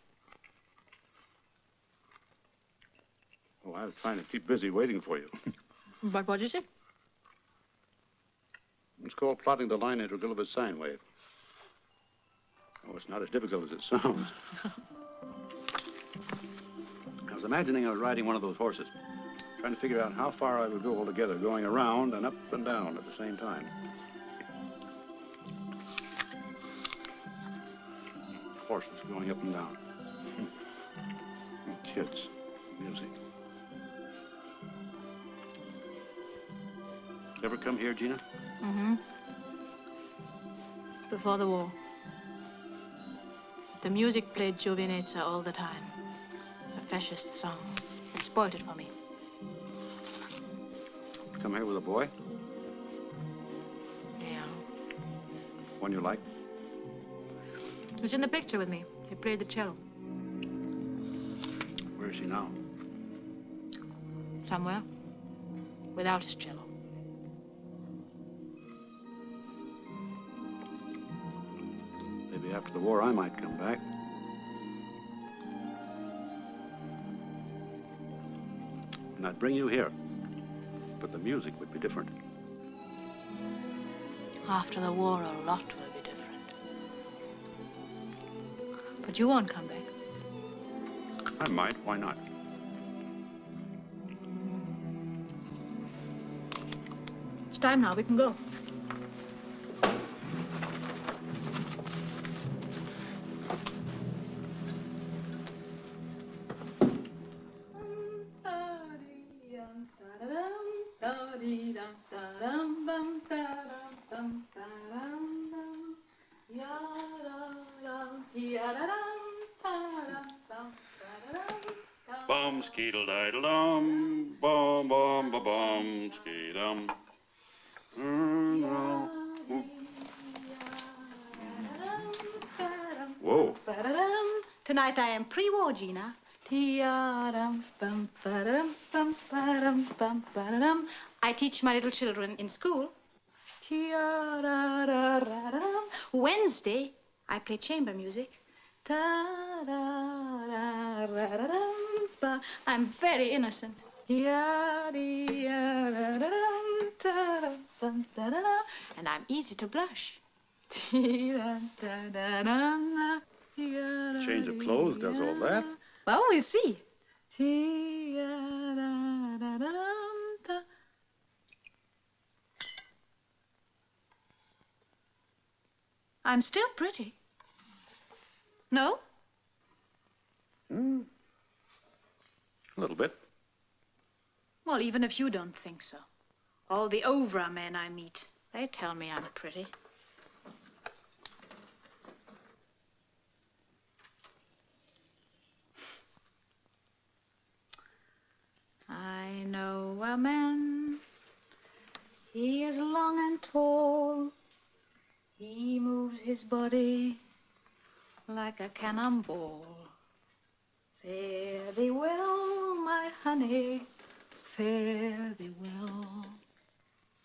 Oh, I was trying to keep busy waiting for you. But what is it? It's called plotting the line integral of a sine wave. Oh, it's not as difficult as it sounds. I was imagining I was riding one of those horses, trying to figure out how far I would go altogether, going around and up and down at the same time. Horses going up and down. And kids, music. Ever come here, Gina? Before the war. The music played Giovinezza all the time. A fascist song. It spoiled it for me. Come here with a boy? Yeah. One you like? He was in the picture with me. He played the cello. Where is he now? Somewhere. Without his cello. Maybe after the war I might come back. And I'd bring you here. But the music would be different. After the war, a lot will be different. But you won't come back. I might. Why not? It's time now. We can go. Bum skeedle diddle dum, bum bum ba bum skeedum. Whoa. Tonight I am pre-war, Gina. I teach my little children in school. Wednesday, I play chamber music. I'm very innocent. And I'm easy to blush. Change of clothes does all that? Well, we'll see. I'm still pretty. No? A little bit. Well, even if you don't think so. All the Ovra men I meet, they tell me I'm pretty. I know a man. He is long and tall. He moves his body like a cannonball. Fare thee well, my honey, fare thee well.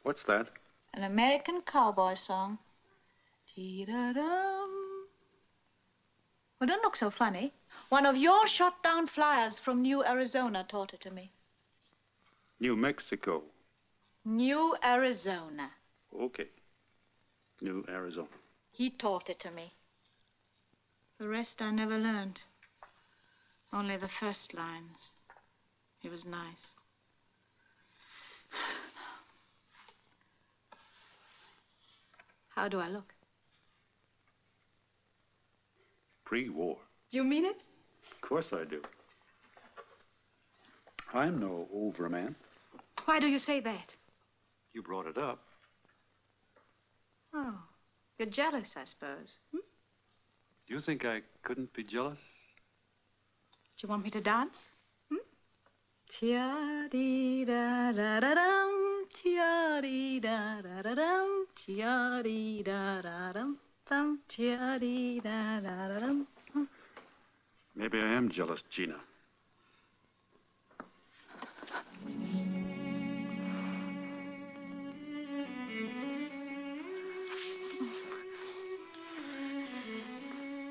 What's that? An American cowboy song. Tee-da-dum. Well, don't look so funny. One of your shot-down flyers from New Arizona taught it to me. New Mexico. New Arizona. Okay. New Arizona. He taught it to me. The rest I never learned. Only the first lines. He was nice. How do I look? Pre-war. Do you mean it? Of course I do. I'm no overman. Why do you say that? You brought it up. Oh, you're jealous, I suppose. Hmm? Do you think I couldn't be jealous? Do you want me to dance? Hmm? Tia-dee-da-da-da-dum, tia-dee-da-da-da-dum, tia-dee-da-da-dum, dum, tia-dee-da-da-da-dum. Maybe I am jealous, Gina.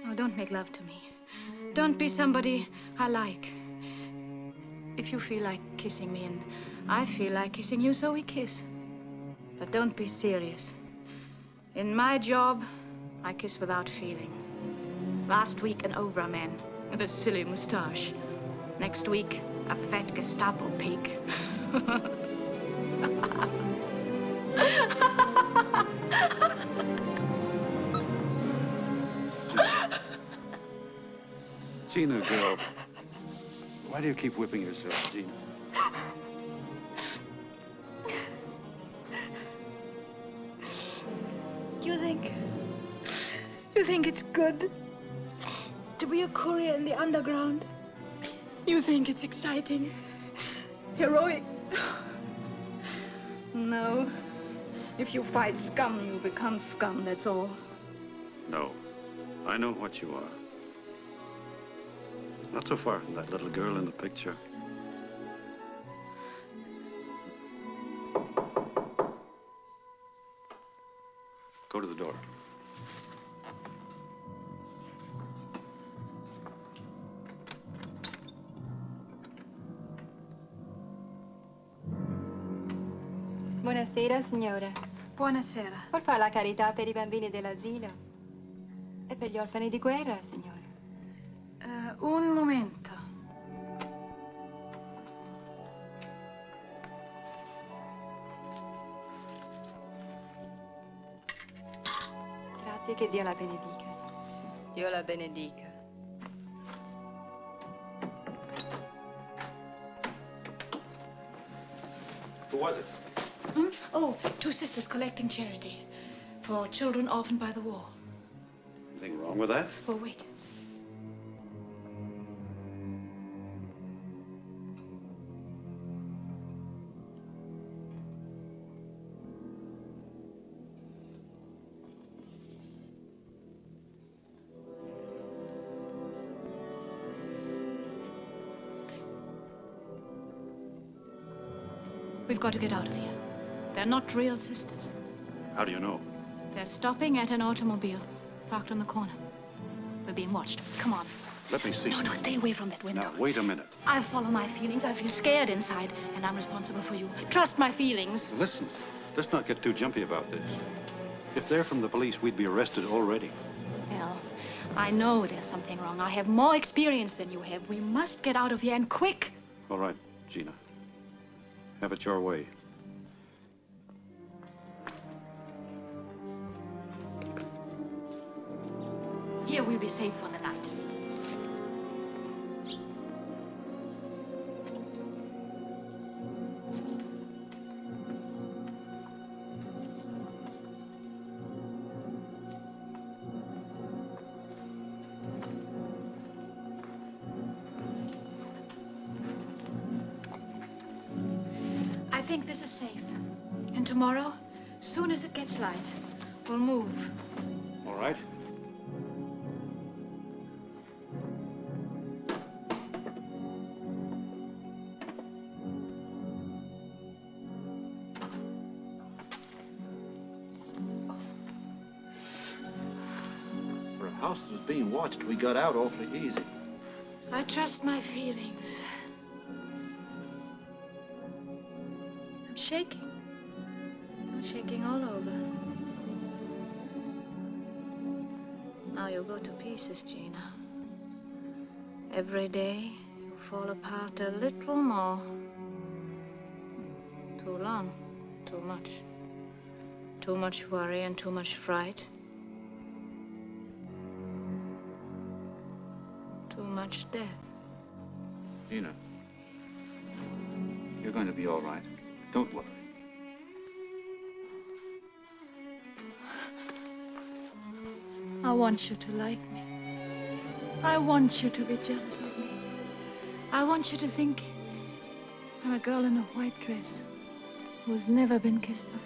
Oh, don't make love to me. Don't be somebody I like. If you feel like kissing me and I feel like kissing you, so we kiss. But don't be serious. In my job, I kiss without feeling. Last week, an overman with a silly mustache. Next week, a fat Gestapo pig. Gina, girl. Why do you keep whipping yourself, Gina? You think it's good to be a courier in the underground? You think it's exciting, heroic? No. If you fight scum, you become scum, that's all. No. I know what you are. Not so far from that little girl in the picture. Go to the door. Buonasera, signora. Buonasera. Vuol fare la carità per I bambini dell'asilo? E per gli orfani di guerra, signora? Un momento. Grazie, che Dio la benedica. Dio la benedica. Who was it? Hmm? Oh, 2 sisters collecting charity for children orphaned by the war. Anything wrong with that? Oh, wait. We've got to get out of here. They're not real sisters. How do you know? They're stopping at an automobile parked on the corner. We're being watched. Come on. Let me see. No, stay away from that window. Now, wait a minute. I follow my feelings. I feel scared inside, and I'm responsible for you. Trust my feelings. Listen, let's not get too jumpy about this. If they're from the police, we'd be arrested already. Well, I know there's something wrong. I have more experience than you have. We must get out of here, and quick. All right, Gina. Have it your way. Here we'll be safe for the night. I think this is safe. And tomorrow, soon as it gets light, we'll move. All right. For a house that was being watched, we got out awfully easy. I trust my feelings. I'm shaking. I'm shaking all over. Now you go to pieces, Gina. Every day, you fall apart a little more. Too long, too much. Too much worry and too much fright. Too much death. Gina, You're going to be all right. Don't worry. I want you to like me. I want you to be jealous of me. I want you to think I'm a girl in a white dress who's never been kissed before.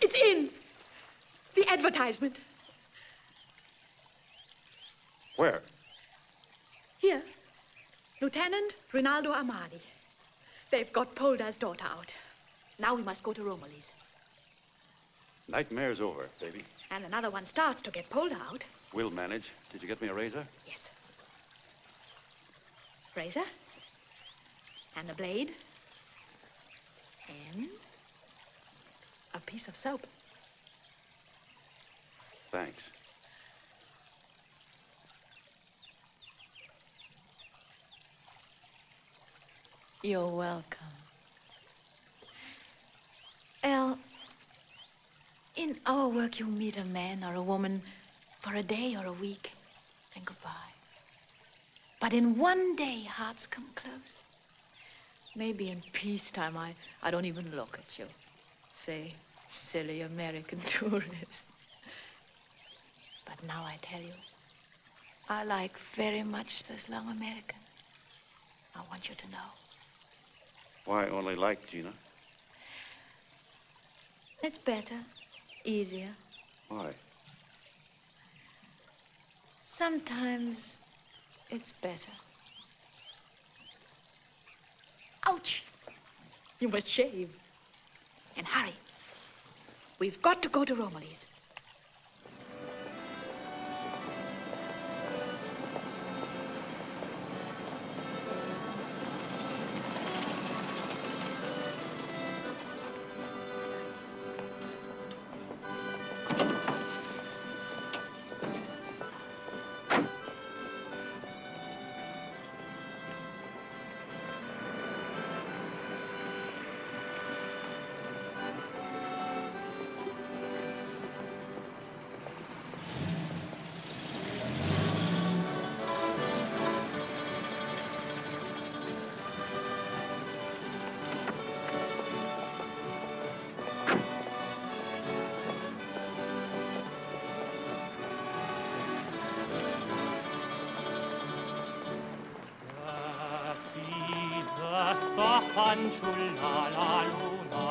It's in. The advertisement. Where? Here. Lieutenant Rinaldo Amadi. They've got Poldar's daughter out. Now we must go to Romilly's. Nightmare's over, baby. And another one starts to get Poldar out. We'll manage. Did you get me a razor? Yes. Razor. And a blade. And a piece of soap. Thanks. You're welcome. Elle, in our work you meet a man or a woman for a day or a week and goodbye. But in one day, hearts come close. Maybe in peacetime, I don't even look at you. Say, silly American tourist. But now I tell you, I like very much this young American. I want you to know. Why only like, Gina? It's better, easier. Why? Sometimes it's better. Ouch! You must shave. And hurry. We've got to go to Romilly's. Fanciulla la luna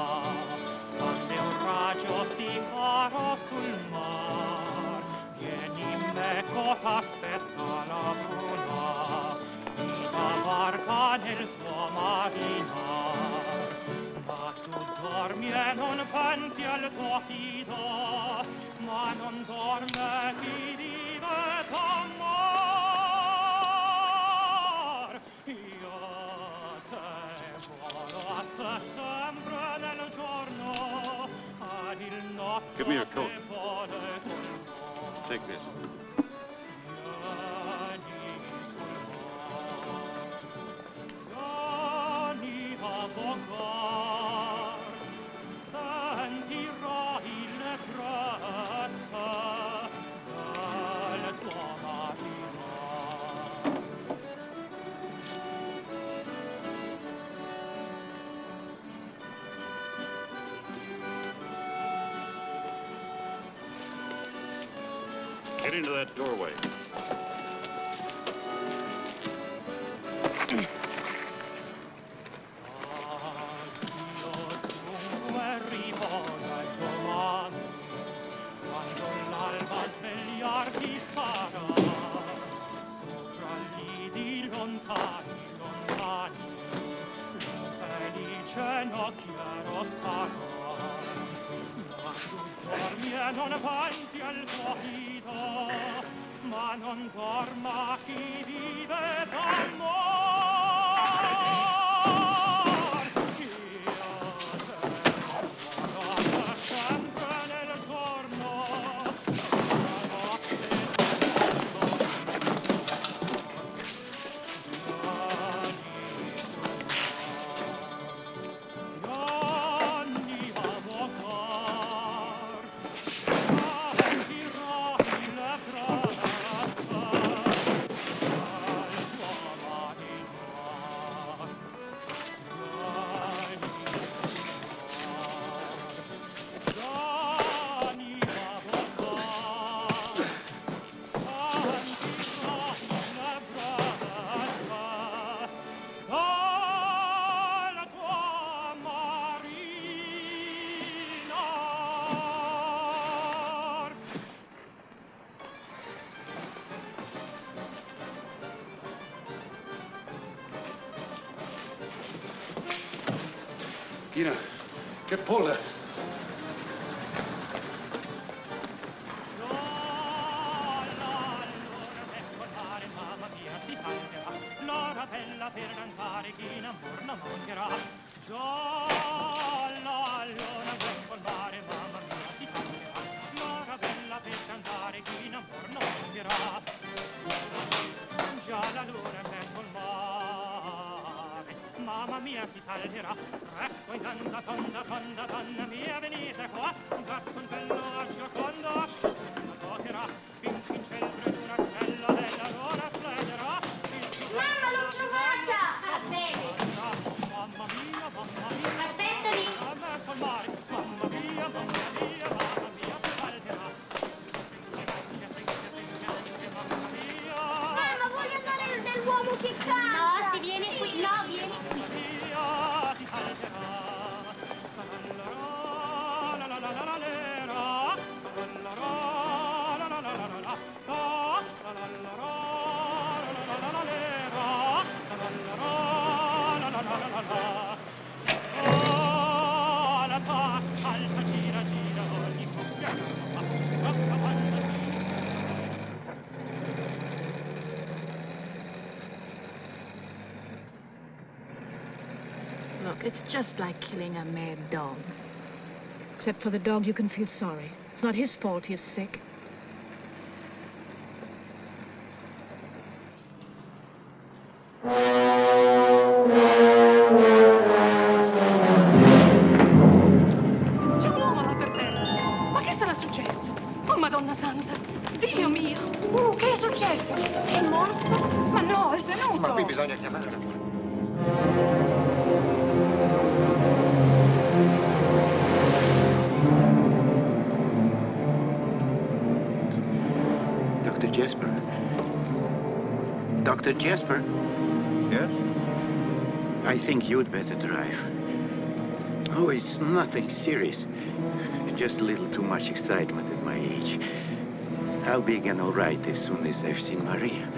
scande un raggio si caro sul mar. Vieni meco t'aspetta la bruna, viva barca nel suo marinar. Ma tu dormi e non pensi al tuo fido, ma non dorme chi vive d'amor. Sempre nel giorno ad il notte. Give me your coat. Take this. Vieni a vogar, sentirai le trezze del tuo marito. Get into that doorway. Quando l'alba svegliarti sarà, sopra lidi lontani, lontani, l'infelice nocchiero sarà. Ma tu dormi e non pensi al tuo fido, ma non dorma chi vive d'amore. Tina, che pulla. L'ora bella per cantare chi in amor non mancherà. Gialla allora vuoi formare, mamma mia, si canterà. L'ora bella per cantare chi in amor non mancherà. Gialla allora per formare, mamma mia, si salterà. Ecco in donna, donna mia, venite qua. Un cazzoncello a giocondo, asciutto toccherà. Vinci in centro di una stella della luna splederà. Mamma, l'ho trovata! Va bene. Mamma mia, aspettami. mamma mia, mamma mia, salterà. Mamma, voglio andare nell'uomo che canta! No, si vieni qui, no, vieni qui. Si salterà. La la la la la la lera. La la la la la la la la la. La la la la la la la lera. La la la la la la la la. Oh, la passa, salta, gira, gira, ogni coppia chiama. Troppa panza. Look, it's just like killing a mad dog. Except for the dog, you can feel sorry. It's not his fault he's sick. C'è un uomo là per terra. Ma che sarà successo? Oh, Madonna Santa! Dio mio! Che è successo? È morto? Ma no, è svenuto. Ma qui bisogna chiamare la policia. Dr. Jasper? Dr. Jasper? Yes? I think you'd better drive. Oh, it's nothing serious. Just a little too much excitement at my age. I'll be again all right as soon as I've seen Maria.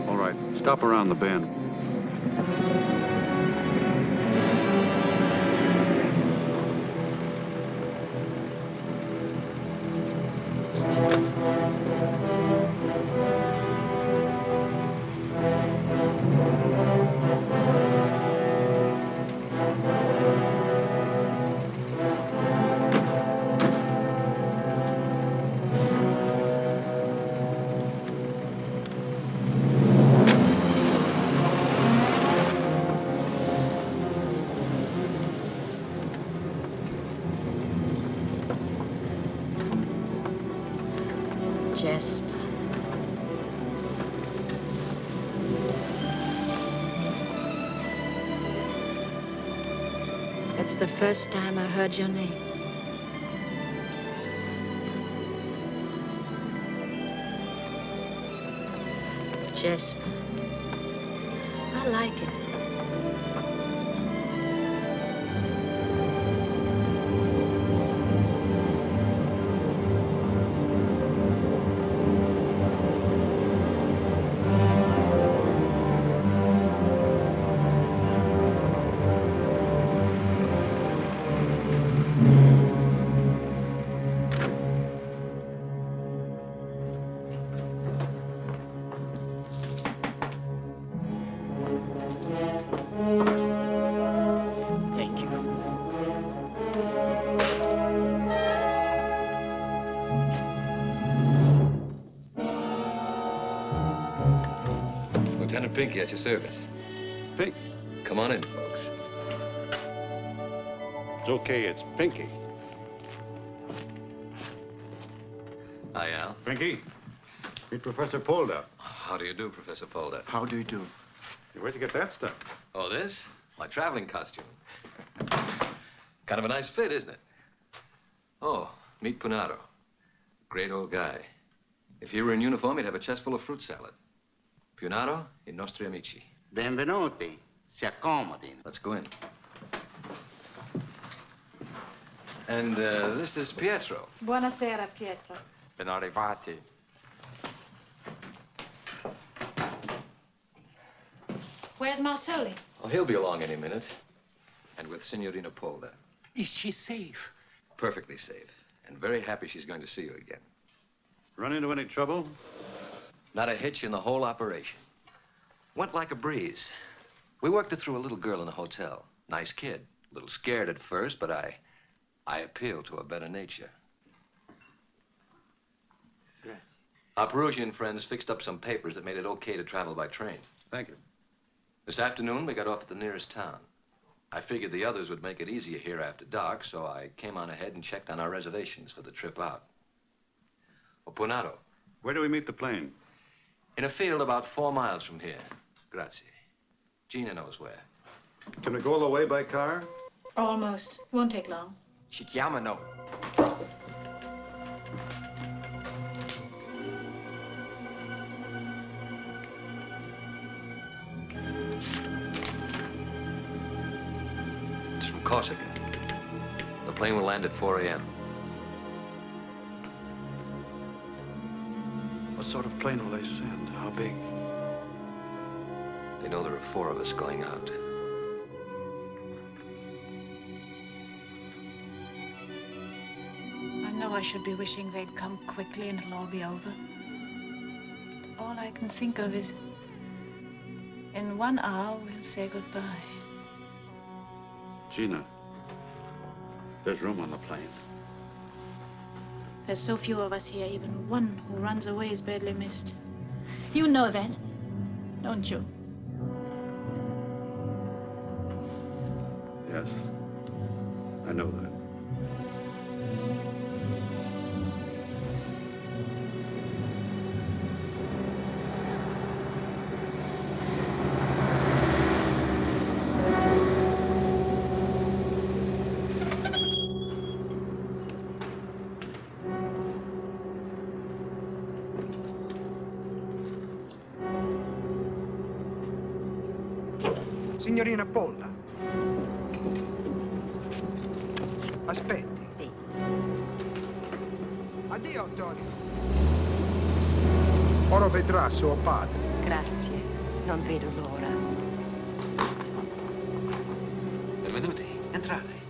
All right, stop around the bend. Jasper. That's the first time I heard your name. Jasper. I like it. Pinky at your service. Pink? Come on in, folks. It's okay, it's Pinky. Hi, Al. Pinky, meet Professor Polder. How do you do, Professor Polder? How do you do? Where'd you get that stuff? Oh, this? My traveling costume. Kind of a nice fit, isn't it? Oh, meet Punato. Great old guy. If he were in uniform, he'd have a chest full of fruit salad. Punato, I nostri amici. Benvenuti. Si accomodi. Let's go in. And this is Pietro. Buonasera, Pietro. Ben arrivati. Where's Marsoli? Oh, he'll be along any minute. And with Signorina Polda. Is she safe? Perfectly safe. And very happy she's going to see you again. Run into any trouble? Not a hitch in the whole operation. Went like a breeze. We worked it through a little girl in the hotel. Nice kid. A little scared at first, but I appealed to her better nature. Grazie. Our Peruvian friends fixed up some papers that made it okay to travel by train. Thank you. This afternoon, we got off at the nearest town. I figured the others would make it easier here after dark, so I came on ahead and checked on our reservations for the trip out. Punato. Where do we meet the plane? In a field about 4 miles from here. Grazie. Gina knows where. Can we go all the way by car? Almost. Won't take long. Ci chiamano. It's from Corsica. The plane will land at 4 a.m. What sort of plane will they send? How big? They know there are 4 of us going out. I know I should be wishing they'd come quickly and it'll all be over. But all I can think of is, in 1 hour, we'll say goodbye. Gina, there's room on the plane. There's so few of us here, even one who runs away is badly missed. You know that, don't you? Yes, I know that. Signorina Polda. Aspetti. Sì. Addio, Antonio. Ora vedrà suo padre. Grazie. Non vedo l'ora. Benvenuti. Entrate.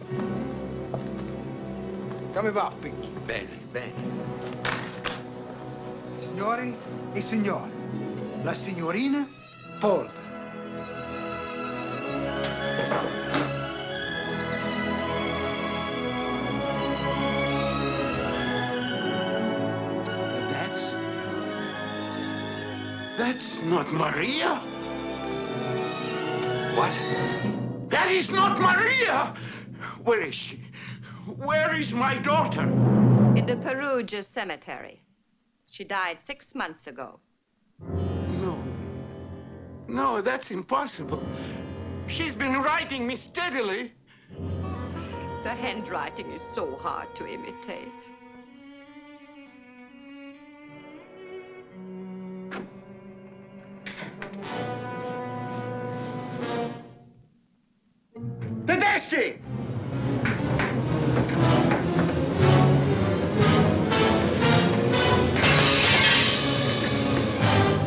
Come va, Pinky? Bene, bene. Signori e signore, la signorina Polda. That's not Maria. What? That is not Maria! Where is she? Where is my daughter? In the Perugia cemetery. She died 6 months ago. No, that's impossible. She's been writing me steadily. The handwriting is so hard to imitate. Tedeschi!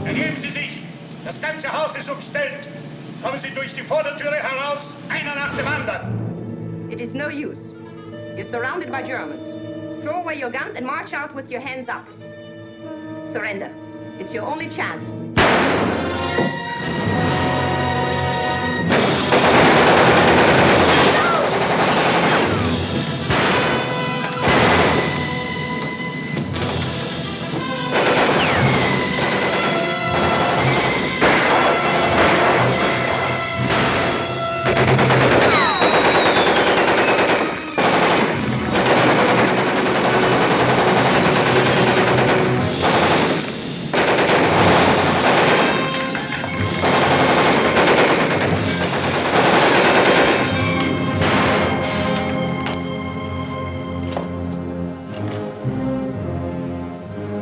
Ergeben Sie sich! Das ganze Haus ist umstellt. Kommen Sie durch die Vordertüre heraus, einer nach dem anderen. It is no use. You're surrounded by Germans. Throw away your guns and march out with your hands up. Surrender. It's your only chance.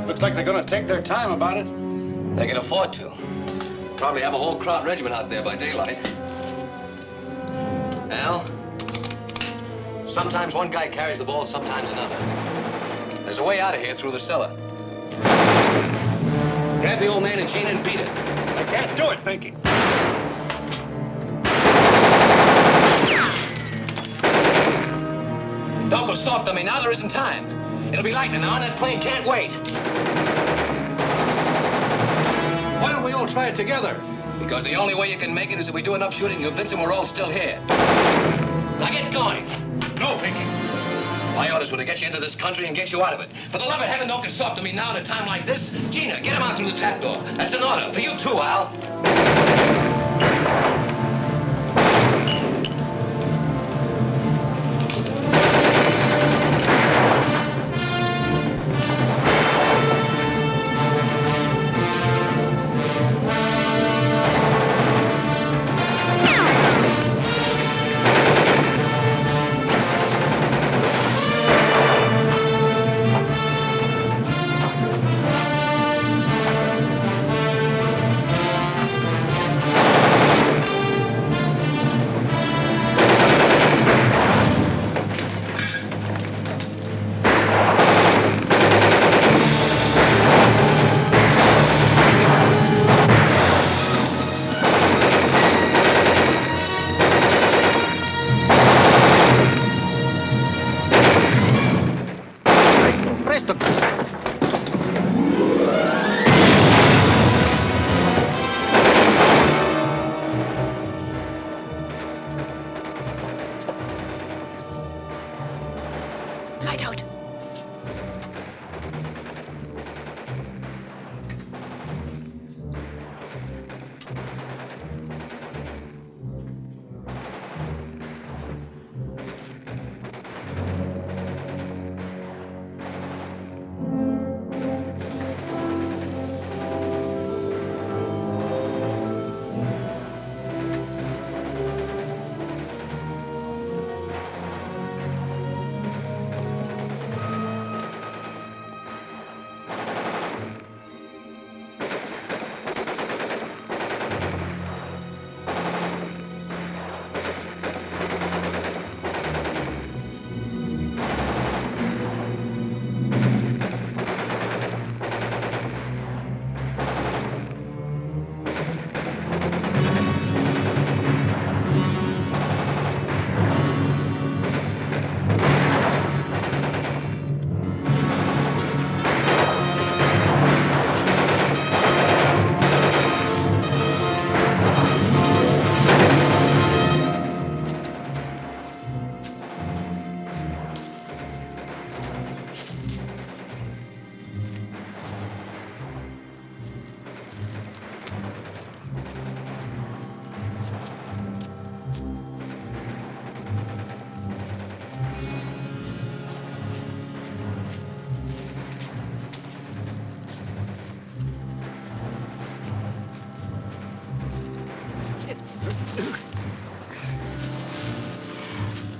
Looks like they're gonna take their time about it. They can afford to. Probably have a whole crowd regiment out there by daylight. Al, sometimes one guy carries the ball, sometimes another. There's a way out of here through the cellar. Grab the old man and Gina and beat it. I can't do it, Pinky. Don't go soft on me now, there isn't time. It'll be lightning now, and that plane can't wait. Why don't we all try it together? Because the only way you can make it is if we do enough shooting to convince them we're all still here. Now get going. No, Pinky. My orders were to get you into this country and get you out of it. For the love of heaven, don't get soft on me now at a time like this. Gina, get him out through the trapdoor. That's an order. For you too, Al. Light out.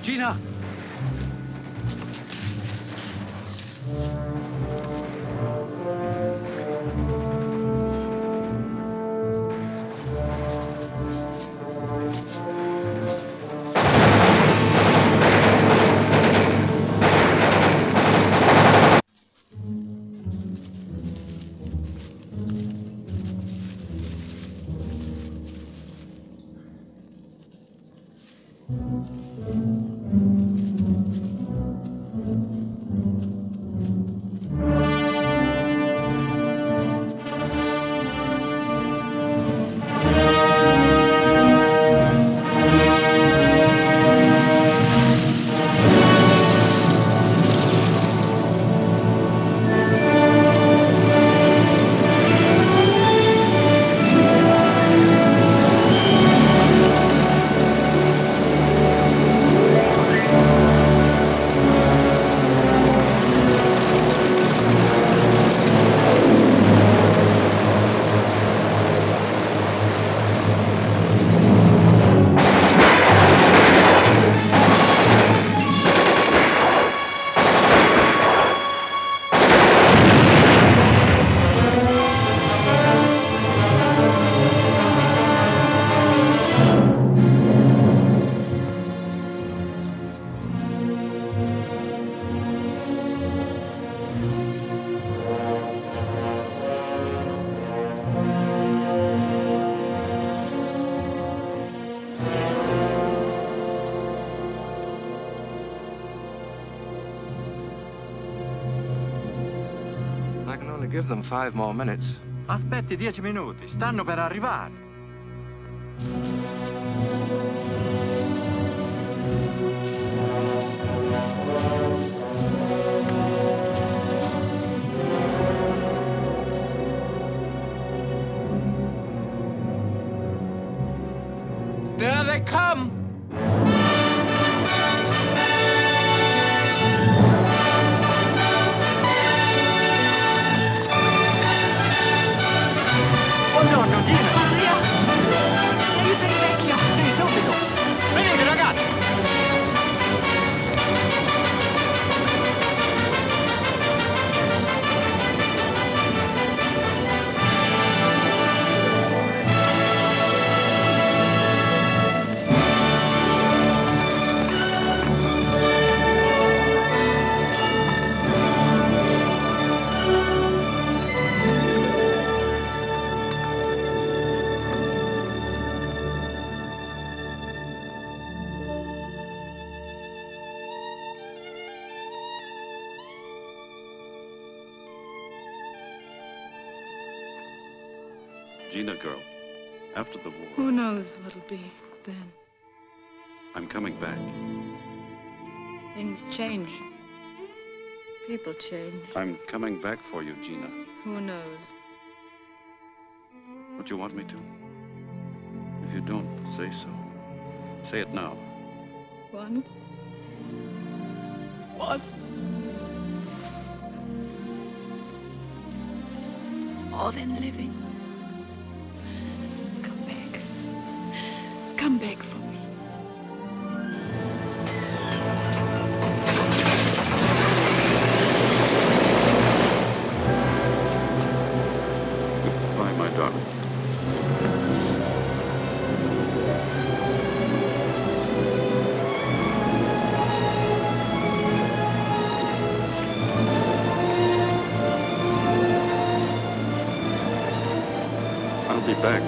Gina! only give them 5 more minutes. Aspetti 10 minuti, stanno per arrivare. There they come! Buongiorno, Gina. Maria! Aiuto il vecchio! Sì, subito. Venite, ragazzi. Gina, girl, after the war, Who knows what'll be then? I'm coming back. Things change. People change. I'm coming back for you, Gina. Who knows? What you want me to? If you don't, say so. Say it now. Want? What? More than living. Come back. Come back for me. Goodbye, my darling. I'll be back.